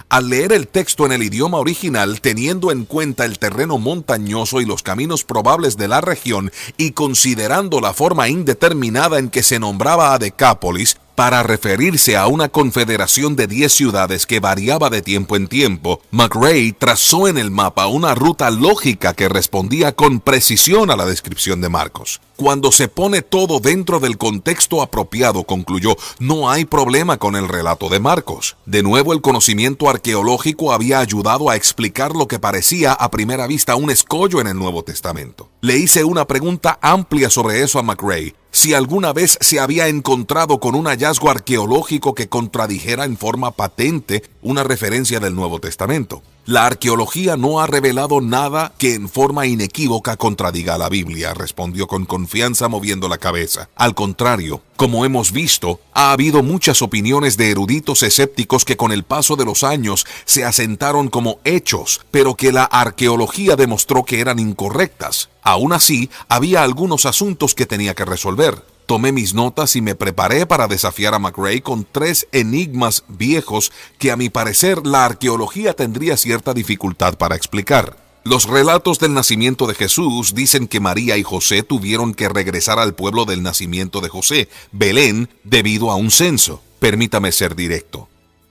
Al leer el texto en el idioma original, teniendo en cuenta el terreno montañoso y los caminos probables de la región, y considerando la forma indeterminada en que se nombraba a Decápolis, para referirse a una confederación de 10 ciudades que variaba de tiempo en tiempo, McRae trazó en el mapa una ruta lógica que respondía con precisión a la descripción de Marcos. Cuando se pone todo dentro del contexto apropiado, concluyó, no hay problema con el relato de Marcos. De nuevo, el conocimiento arqueológico había ayudado a explicar lo que parecía a primera vista un escollo en el Nuevo Testamento. Le hice una pregunta amplia sobre eso a McRae: si alguna vez se había encontrado con un hallazgo arqueológico que contradijera en forma patente una referencia del Nuevo Testamento. La arqueología no ha revelado nada que en forma inequívoca contradiga a la Biblia, respondió con confianza moviendo la cabeza. Al contrario, como hemos visto, ha habido muchas opiniones de eruditos escépticos que con el paso de los años se asentaron como hechos, pero que la arqueología demostró que eran incorrectas. Aún así, había algunos asuntos que tenía que resolver. Tomé mis notas y me preparé para desafiar a McRae con 3 enigmas viejos que a mi parecer la arqueología tendría cierta dificultad para explicar. Los relatos del nacimiento de Jesús dicen que María y José tuvieron que regresar al pueblo del nacimiento de José, Belén, debido a un censo. Permítame ser directo.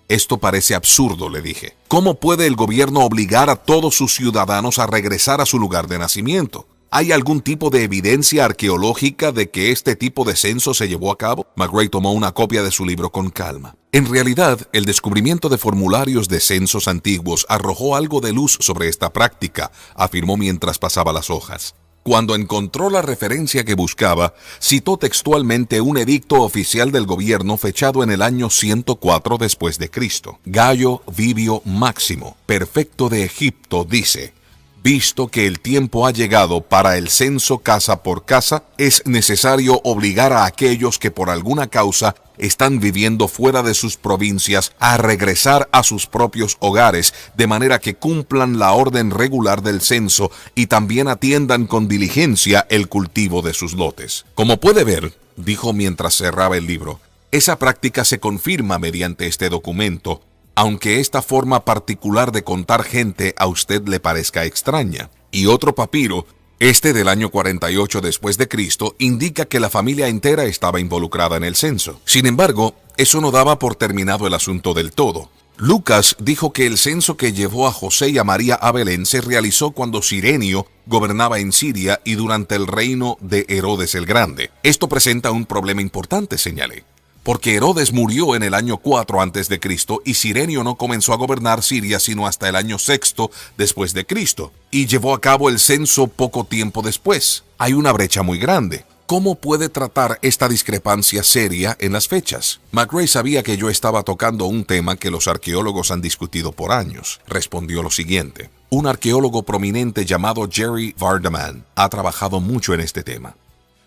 Esto parece absurdo, le dije. ¿Cómo puede el gobierno obligar a todos sus ciudadanos a regresar a su lugar de nacimiento? ¿Hay algún tipo de evidencia arqueológica de que este tipo de censo se llevó a cabo? McRae tomó una copia de su libro con calma. En realidad, el descubrimiento de formularios de censos antiguos arrojó algo de luz sobre esta práctica, afirmó mientras pasaba las hojas. Cuando encontró la referencia que buscaba, citó textualmente un edicto oficial del gobierno fechado en el año 104 después de Cristo. Gayo Vivio Máximo, prefecto de Egipto, dice: visto que el tiempo ha llegado para el censo casa por casa, es necesario obligar a aquellos que por alguna causa están viviendo fuera de sus provincias a regresar a sus propios hogares, de manera que cumplan la orden regular del censo y también atiendan con diligencia el cultivo de sus lotes. Como puede ver, dijo mientras cerraba el libro, esa práctica se confirma mediante este documento, aunque esta forma particular de contar gente a usted le parezca extraña. Y otro papiro, este del año 48 después de Cristo, indica que la familia entera estaba involucrada en el censo. Sin embargo, eso no daba por terminado el asunto del todo. Lucas dijo que el censo que llevó a José y a María a Belén se realizó cuando Cirenio gobernaba en Siria y durante el reino de Herodes el Grande. Esto presenta un problema importante, señalé, porque Herodes murió en el año 4 a.C. y Cirenio no comenzó a gobernar Siria sino hasta el año 6 después de Cristo, y llevó a cabo el censo poco tiempo después. Hay una brecha muy grande. ¿Cómo puede tratar esta discrepancia seria en las fechas? McRae sabía que yo estaba tocando un tema que los arqueólogos han discutido por años. Respondió lo siguiente: un arqueólogo prominente llamado Jerry Vardaman ha trabajado mucho en este tema.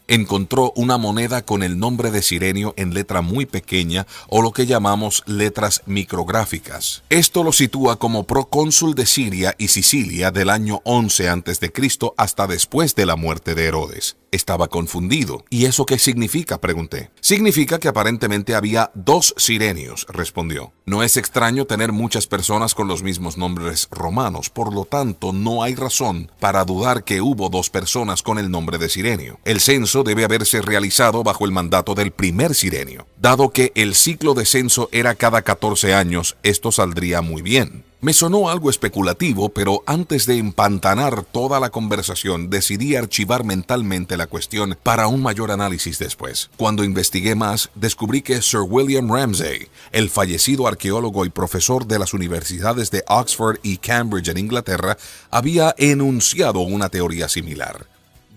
Encontró una moneda con el nombre de Cirenio en letra muy pequeña, o lo que llamamos letras micrográficas. Esto lo sitúa como procónsul de Siria y Sicilia del año 11 a.C. hasta después de la muerte de Herodes. Estaba confundido. ¿Y eso qué significa?, pregunté. Significa que aparentemente había 2 Sirenios, respondió. No es extraño tener muchas personas con los mismos nombres romanos, por lo tanto no hay razón para dudar que hubo 2 personas con el nombre de Cirenio. El censo debe haberse realizado bajo el mandato del primer Cirenio. Dado que el ciclo de censo era cada 14 años, esto saldría muy bien. Me sonó algo especulativo, pero antes de empantanar toda la conversación, decidí archivar mentalmente la cuestión para un mayor análisis después. Cuando investigué más, descubrí que Sir William Ramsay, el fallecido arqueólogo y profesor de las universidades de Oxford y Cambridge en Inglaterra, había enunciado una teoría similar.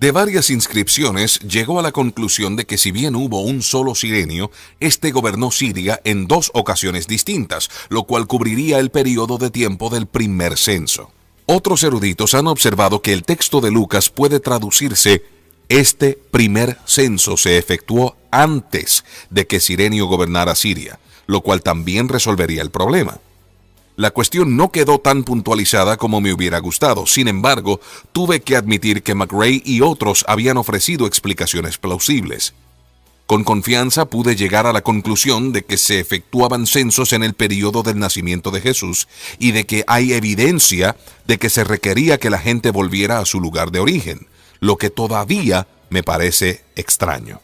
De varias inscripciones llegó a la conclusión de que si bien hubo un solo Cirenio, este gobernó Siria en 2 ocasiones distintas, lo cual cubriría el periodo de tiempo del primer censo. Otros eruditos han observado que el texto de Lucas puede traducirse: este primer censo se efectuó antes de que Cirenio gobernara Siria, lo cual también resolvería el problema. La cuestión no quedó tan puntualizada como me hubiera gustado. Sin embargo, tuve que admitir que McRae y otros habían ofrecido explicaciones plausibles. Con confianza pude llegar a la conclusión de que se efectuaban censos en el periodo del nacimiento de Jesús y de que hay evidencia de que se requería que la gente volviera a su lugar de origen, lo que todavía me parece extraño.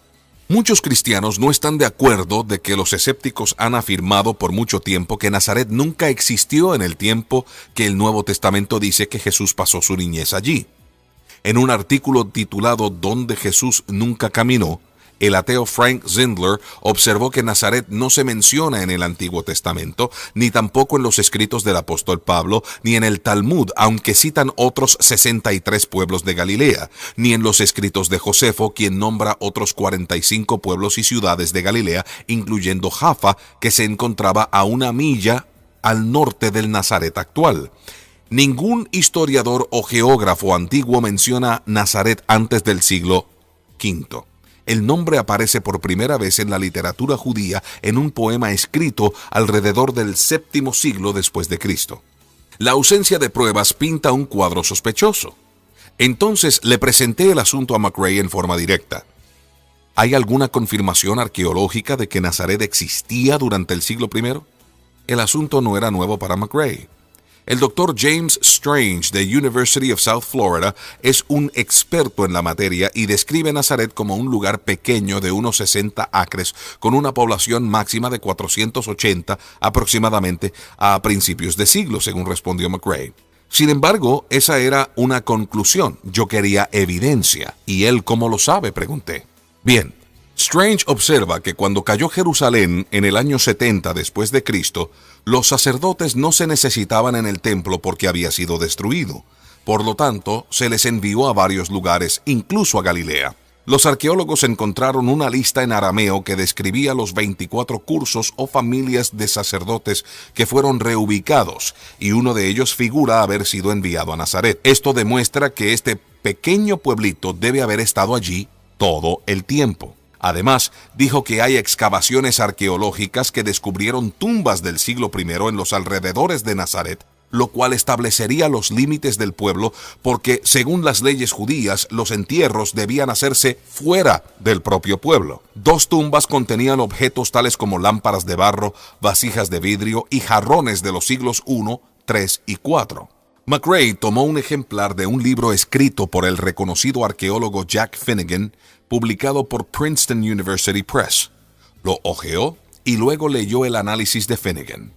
Muchos cristianos no están de acuerdo de que los escépticos han afirmado por mucho tiempo que Nazaret nunca existió en el tiempo que el Nuevo Testamento dice que Jesús pasó su niñez allí. En un artículo titulado «¿Dónde Jesús nunca caminó?», el ateo Frank Zindler observó que Nazaret no se menciona en el Antiguo Testamento, ni tampoco en los escritos del apóstol Pablo, ni en el Talmud, aunque citan otros 63 pueblos de Galilea, ni en los escritos de Josefo, quien nombra otros 45 pueblos y ciudades de Galilea, incluyendo Jaffa, que se encontraba a 1 milla al norte del Nazaret actual. Ningún historiador o geógrafo antiguo menciona Nazaret antes del siglo V. El nombre aparece por primera vez en la literatura judía en un poema escrito alrededor del VII siglo después de Cristo. La ausencia de pruebas pinta un cuadro sospechoso. Entonces le presenté el asunto a McRae en forma directa. ¿Hay alguna confirmación arqueológica de que Nazaret existía durante el siglo I? El asunto no era nuevo para McRae. El Dr. James Strange de University of South Florida es un experto en la materia y describe Nazaret como un lugar pequeño de unos 60 acres con una población máxima de 480 aproximadamente a principios de siglo, según respondió McRae. Sin embargo, esa era una conclusión. Yo quería evidencia. ¿Y él cómo lo sabe?, pregunté. Bien. Strange observa que cuando cayó Jerusalén en el año 70 después de Cristo, los sacerdotes no se necesitaban en el templo porque había sido destruido. Por lo tanto, se les envió a varios lugares, incluso a Galilea. Los arqueólogos encontraron una lista en arameo que describía los 24 cursos o familias de sacerdotes que fueron reubicados, y uno de ellos figura haber sido enviado a Nazaret. Esto demuestra que este pequeño pueblito debe haber estado allí todo el tiempo. Además, dijo que hay excavaciones arqueológicas que descubrieron tumbas del siglo I en los alrededores de Nazaret, lo cual establecería los límites del pueblo porque, según las leyes judías, los entierros debían hacerse fuera del propio pueblo. 2 tumbas contenían objetos tales como lámparas de barro, vasijas de vidrio y jarrones de los siglos I, III y IV. McRae tomó un ejemplar de un libro escrito por el reconocido arqueólogo Jack Finnegan, publicado por Princeton University Press. Lo hojeó y luego leyó el análisis de Finnegan.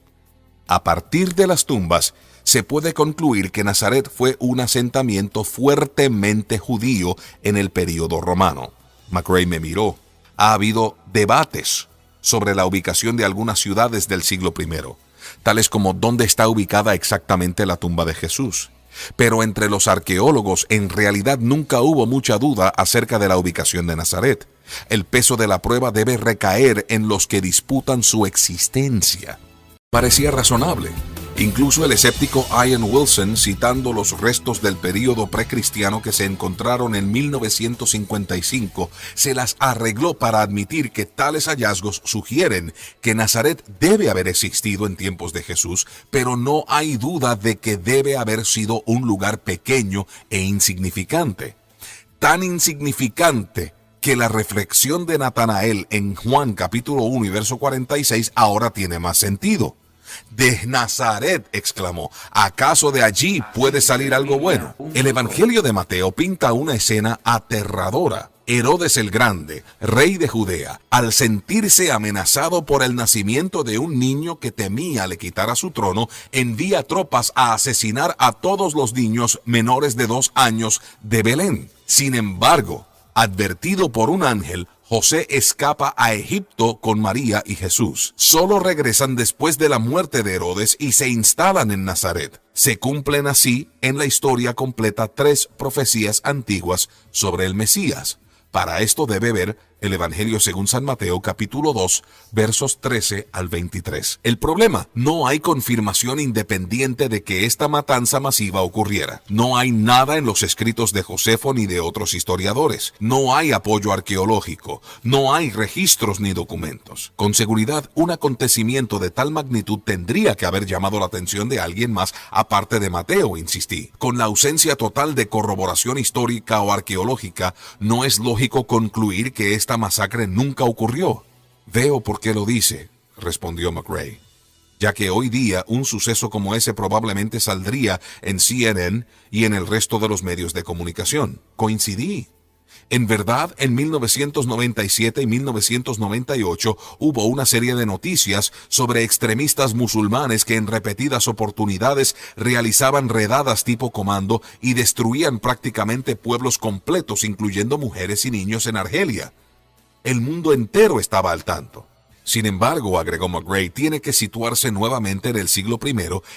A partir de las tumbas, se puede concluir que Nazaret fue un asentamiento fuertemente judío en el período romano. McRae me miró. Ha habido debates sobre la ubicación de algunas ciudades del siglo I, tales como dónde está ubicada exactamente la tumba de Jesús. Pero entre los arqueólogos en realidad nunca hubo mucha duda acerca de la ubicación de Nazaret. El peso de la prueba debe recaer en los que disputan su existencia. Parecía razonable. Incluso el escéptico Ian Wilson, citando los restos del período precristiano que se encontraron en 1955, se las arregló para admitir que tales hallazgos sugieren que Nazaret debe haber existido en tiempos de Jesús, pero no hay duda de que debe haber sido un lugar pequeño e insignificante. Tan insignificante que la reflexión de Natanael en Juan capítulo 1 y verso 46 ahora tiene más sentido. «De Nazaret», exclamó, «¿acaso de allí puede salir algo bueno?». El Evangelio de Mateo pinta una escena aterradora. Herodes el Grande, rey de Judea, al sentirse amenazado por el nacimiento de un niño que temía le quitara su trono, envía tropas a asesinar a todos los niños menores de 2 años de Belén. Sin embargo, advertido por un ángel, José escapa a Egipto con María y Jesús. Solo regresan después de la muerte de Herodes y se instalan en Nazaret. Se cumplen así en la historia completa 3 profecías antiguas sobre el Mesías. Para esto debe ver el Evangelio según San Mateo capítulo 2, versos 13 al 23. El problema: no hay confirmación independiente de que esta matanza masiva ocurriera. No hay nada en los escritos de Josefo ni de otros historiadores. No hay apoyo arqueológico. No hay registros ni documentos. Con seguridad, un acontecimiento de tal magnitud tendría que haber llamado la atención de alguien más aparte de Mateo, insistí. Con la ausencia total de corroboración histórica o arqueológica, no es lógico concluir que esta masacre nunca ocurrió. Veo por qué lo dice, respondió McRae, ya que hoy día un suceso como ese probablemente saldría en CNN y en el resto de los medios de comunicación. Coincidí. En verdad, en 1997 y 1998 hubo una serie de noticias sobre extremistas musulmanes que en repetidas oportunidades realizaban redadas tipo comando y destruían prácticamente pueblos completos, incluyendo mujeres y niños en Argelia. El mundo entero estaba al tanto. Sin embargo, agregó McRae, tiene que situarse nuevamente en el siglo I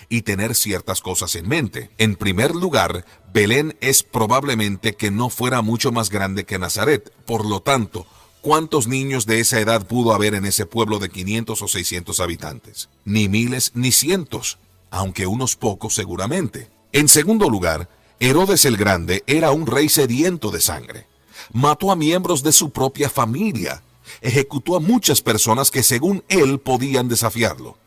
y tener ciertas cosas en mente. En primer lugar, Belén es probablemente que no fuera mucho más grande que Nazaret. Por lo tanto, ¿cuántos niños de esa edad pudo haber en ese pueblo de 500 o 600 habitantes? Ni miles ni cientos, aunque unos pocos seguramente. En segundo lugar, Herodes el Grande era un rey sediento de sangre. Mató a miembros de su propia familia. Ejecutó a muchas personas que según él podían desafiarlo.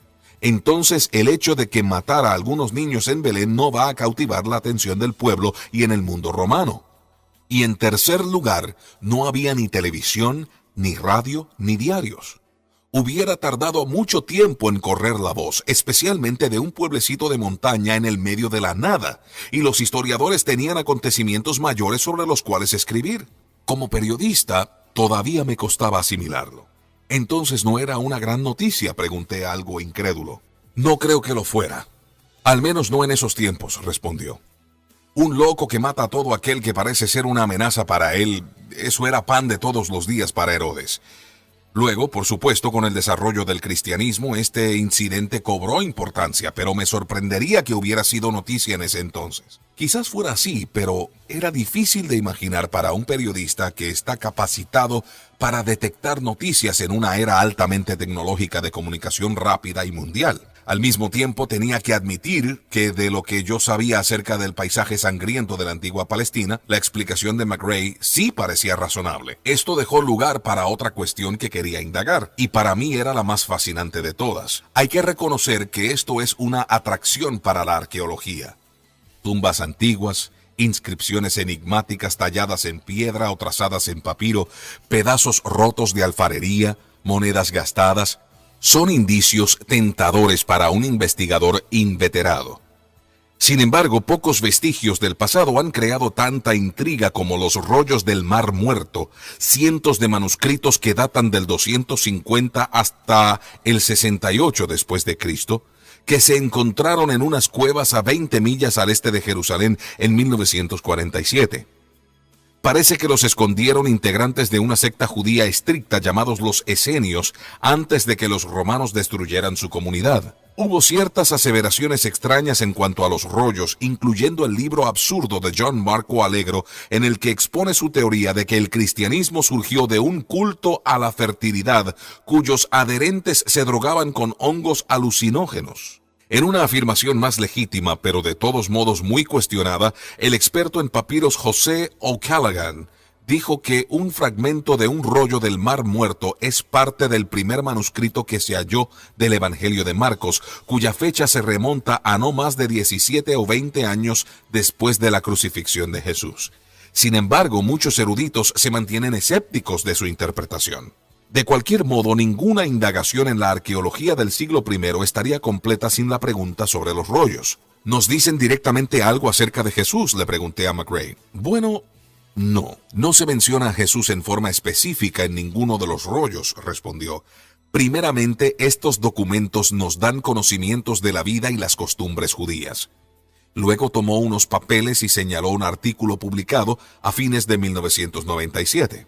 Entonces el hecho de que matara a algunos niños en Belén no va a cautivar la atención del pueblo y en el mundo romano. Y en tercer lugar, no había ni televisión, ni radio, ni diarios. Hubiera tardado mucho tiempo en correr la voz, especialmente de un pueblecito de montaña en el medio de la nada, y los historiadores tenían acontecimientos mayores sobre los cuales escribir. Como periodista, todavía me costaba asimilarlo. ¿Entonces no era una gran noticia?, pregunté algo incrédulo. No creo que lo fuera. Al menos no en esos tiempos, respondió. Un loco que mata a todo aquel que parece ser una amenaza para él, eso era pan de todos los días para Herodes. Luego, por supuesto, con el desarrollo del cristianismo, este incidente cobró importancia, pero me sorprendería que hubiera sido noticia en ese entonces. Quizás fuera así, pero era difícil de imaginar para un periodista que está capacitado para detectar noticias en una era altamente tecnológica de comunicación rápida y mundial. Al mismo tiempo tenía que admitir que de lo que yo sabía acerca del paisaje sangriento de la antigua Palestina, la explicación de McRae sí parecía razonable. Esto dejó lugar para otra cuestión que quería indagar, y para mí era la más fascinante de todas. Hay que reconocer que esto es una atracción para la arqueología. Tumbas antiguas, inscripciones enigmáticas talladas en piedra o trazadas en papiro, pedazos rotos de alfarería, monedas gastadas, son indicios tentadores para un investigador inveterado. Sin embargo, pocos vestigios del pasado han creado tanta intriga como los rollos del Mar Muerto, cientos de manuscritos que datan del 250 hasta el 68 después de Cristo, que se encontraron en unas cuevas a 20 millas al este de Jerusalén en 1947. Parece que los escondieron integrantes de una secta judía estricta llamados los esenios antes de que los romanos destruyeran su comunidad. Hubo ciertas aseveraciones extrañas en cuanto a los rollos, incluyendo el libro absurdo de John Marco Allegro, en el que expone su teoría de que el cristianismo surgió de un culto a la fertilidad, cuyos adherentes se drogaban con hongos alucinógenos. En una afirmación más legítima, pero de todos modos muy cuestionada, el experto en papiros José O'Callaghan dijo que un fragmento de un rollo del Mar Muerto es parte del primer manuscrito que se halló del Evangelio de Marcos, cuya fecha se remonta a no más de 17 o 20 años después de la crucifixión de Jesús. Sin embargo, muchos eruditos se mantienen escépticos de su interpretación. De cualquier modo, ninguna indagación en la arqueología del siglo I estaría completa sin la pregunta sobre los rollos. ¿Nos dicen directamente algo acerca de Jesús?, le pregunté a McRae. Bueno, no se menciona a Jesús en forma específica en ninguno de los rollos, respondió. Primeramente, estos documentos nos dan conocimientos de la vida y las costumbres judías. Luego tomó unos papeles y señaló un artículo publicado a fines de 1997.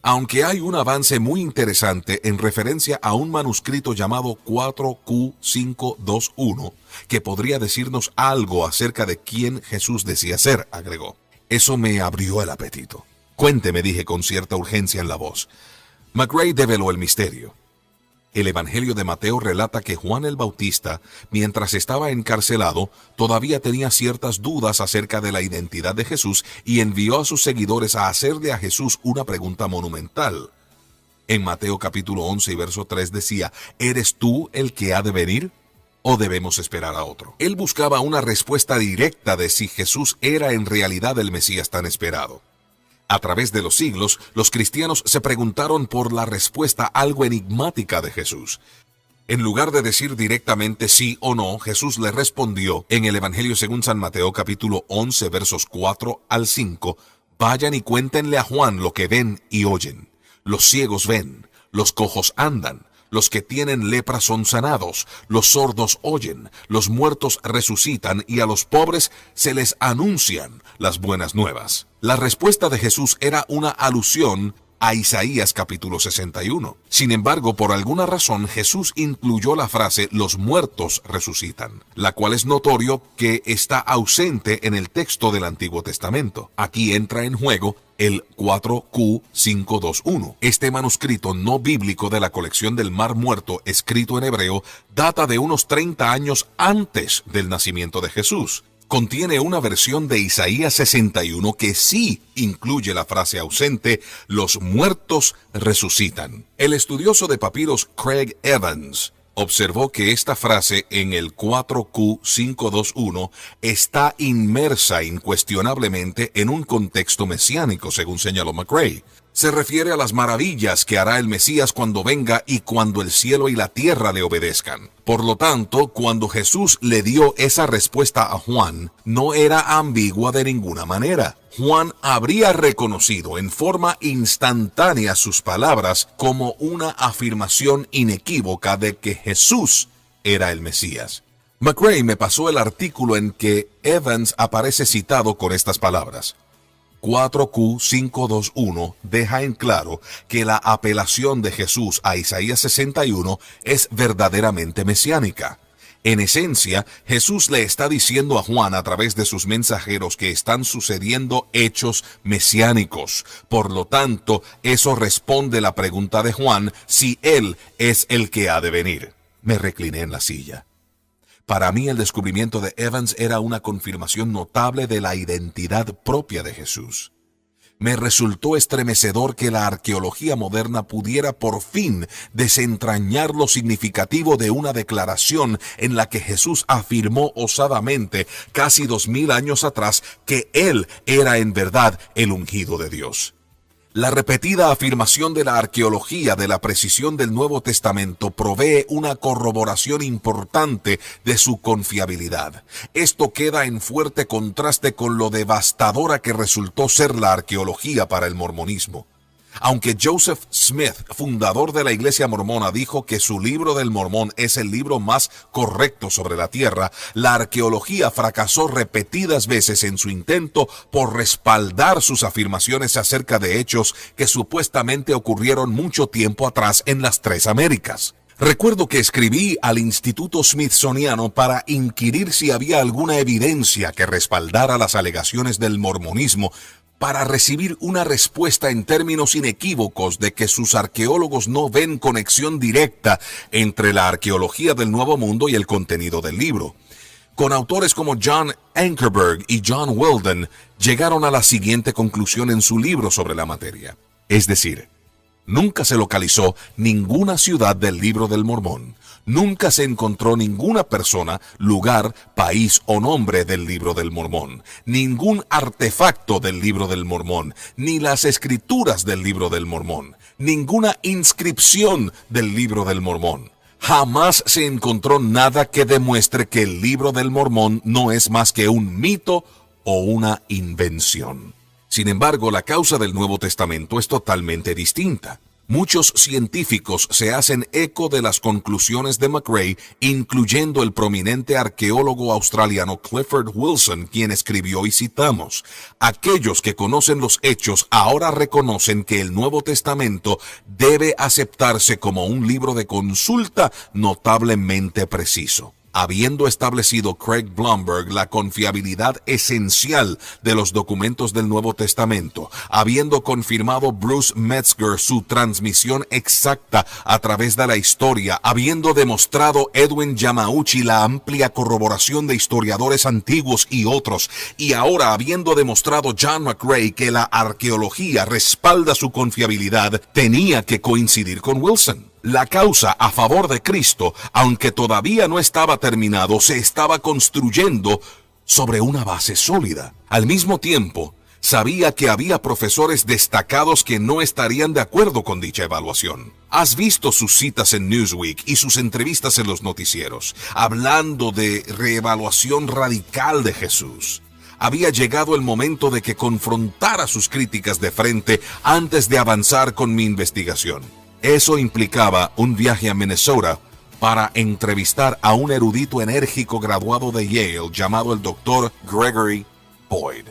Aunque hay un avance muy interesante en referencia a un manuscrito llamado 4Q521, que podría decirnos algo acerca de quién Jesús decía ser, agregó. Eso me abrió el apetito. Cuénteme, dije con cierta urgencia en la voz. McRae develó el misterio. El Evangelio de Mateo relata que Juan el Bautista, mientras estaba encarcelado, todavía tenía ciertas dudas acerca de la identidad de Jesús y envió a sus seguidores a hacerle a Jesús una pregunta monumental. En Mateo capítulo 11 y verso 3 decía, ¿eres tú el que ha de venir? ¿O debemos esperar a otro? Él buscaba una respuesta directa de si Jesús era en realidad el Mesías tan esperado. A través de los siglos, los cristianos se preguntaron por la respuesta algo enigmática de Jesús. En lugar de decir directamente sí o no, Jesús le respondió en el Evangelio según San Mateo capítulo 11 versos 4 al 5, vayan y cuéntenle a Juan lo que ven y oyen. Los ciegos ven, los cojos andan, los que tienen lepra son sanados, los sordos oyen, los muertos resucitan y a los pobres se les anuncian las buenas nuevas. La respuesta de Jesús era una alusión a Isaías capítulo 61. Sin embargo, por alguna razón, Jesús incluyó la frase los muertos resucitan, la cual es notorio que está ausente en el texto del Antiguo Testamento. Aquí entra en juego el 4Q521. Este manuscrito no bíblico de la colección del Mar Muerto, escrito en hebreo, data de unos 30 años antes del nacimiento de Jesús. contiene una versión de Isaías 61 que sí incluye la frase ausente, los muertos resucitan. El estudioso de papiros Craig Evans observó que esta frase en el 4Q521 está inmersa incuestionablemente en un contexto mesiánico, según señaló McRae. Se refiere a las maravillas que hará el Mesías cuando venga y cuando el cielo y la tierra le obedezcan. Por lo tanto, cuando Jesús le dio esa respuesta a Juan, no era ambigua de ninguna manera. Juan habría reconocido en forma instantánea sus palabras como una afirmación inequívoca de que Jesús era el Mesías. McRae me pasó el artículo en que Evans aparece citado con estas palabras. 4Q521 deja en claro que la apelación de Jesús a Isaías 61 es verdaderamente mesiánica. En esencia, Jesús le está diciendo a Juan a través de sus mensajeros que están sucediendo hechos mesiánicos. Por lo tanto, eso responde la pregunta de Juan si él es el que ha de venir. Me recliné en la silla. Para mí el descubrimiento de Evans era una confirmación notable de la identidad propia de Jesús. Me resultó estremecedor que la arqueología moderna pudiera por fin desentrañar lo significativo de una declaración en la que Jesús afirmó osadamente casi 2000 años atrás que Él era en verdad el ungido de Dios. La repetida afirmación de la arqueología de la precisión del Nuevo Testamento provee una corroboración importante de su confiabilidad. Esto queda en fuerte contraste con lo devastadora que resultó ser la arqueología para el mormonismo. Aunque Joseph Smith, fundador de la Iglesia Mormona, dijo que su libro del Mormón es el libro más correcto sobre la tierra, la arqueología fracasó repetidas veces en su intento por respaldar sus afirmaciones acerca de hechos que supuestamente ocurrieron mucho tiempo atrás en las tres Américas. Recuerdo que escribí al Instituto Smithsoniano para inquirir si había alguna evidencia que respaldara las alegaciones del mormonismo, para recibir una respuesta en términos inequívocos de que sus arqueólogos no ven conexión directa entre la arqueología del Nuevo Mundo y el contenido del libro. Con autores como John Ankerberg y John Weldon, llegaron a la siguiente conclusión en su libro sobre la materia. Es decir, nunca se localizó ninguna ciudad del Libro del Mormón. Nunca se encontró ninguna persona, lugar, país o nombre del Libro del Mormón, ningún artefacto del Libro del Mormón, ni las escrituras del Libro del Mormón, ninguna inscripción del Libro del Mormón. Jamás se encontró nada que demuestre que el Libro del Mormón no es más que un mito o una invención. Sin embargo, la causa del Nuevo Testamento es totalmente distinta. Muchos científicos se hacen eco de las conclusiones de McRae, incluyendo el prominente arqueólogo australiano Clifford Wilson, quien escribió y citamos: aquellos que conocen los hechos ahora reconocen que el Nuevo Testamento debe aceptarse como un libro de consulta notablemente preciso. Habiendo establecido Craig Blomberg la confiabilidad esencial de los documentos del Nuevo Testamento, habiendo confirmado Bruce Metzger su transmisión exacta a través de la historia, habiendo demostrado Edwin Yamauchi la amplia corroboración de historiadores antiguos y otros, y ahora habiendo demostrado John McRae que la arqueología respalda su confiabilidad, tenía que coincidir con Wilson. La causa a favor de Cristo, aunque todavía no estaba terminado, se estaba construyendo sobre una base sólida. Al mismo tiempo, sabía que había profesores destacados que no estarían de acuerdo con dicha evaluación. Has visto sus citas en Newsweek y sus entrevistas en los noticieros, hablando de reevaluación radical de Jesús. Había llegado el momento de que confrontara sus críticas de frente antes de avanzar con mi investigación. Eso implicaba un viaje a Minnesota para entrevistar a un erudito enérgico graduado de Yale llamado el Dr. Gregory Boyd.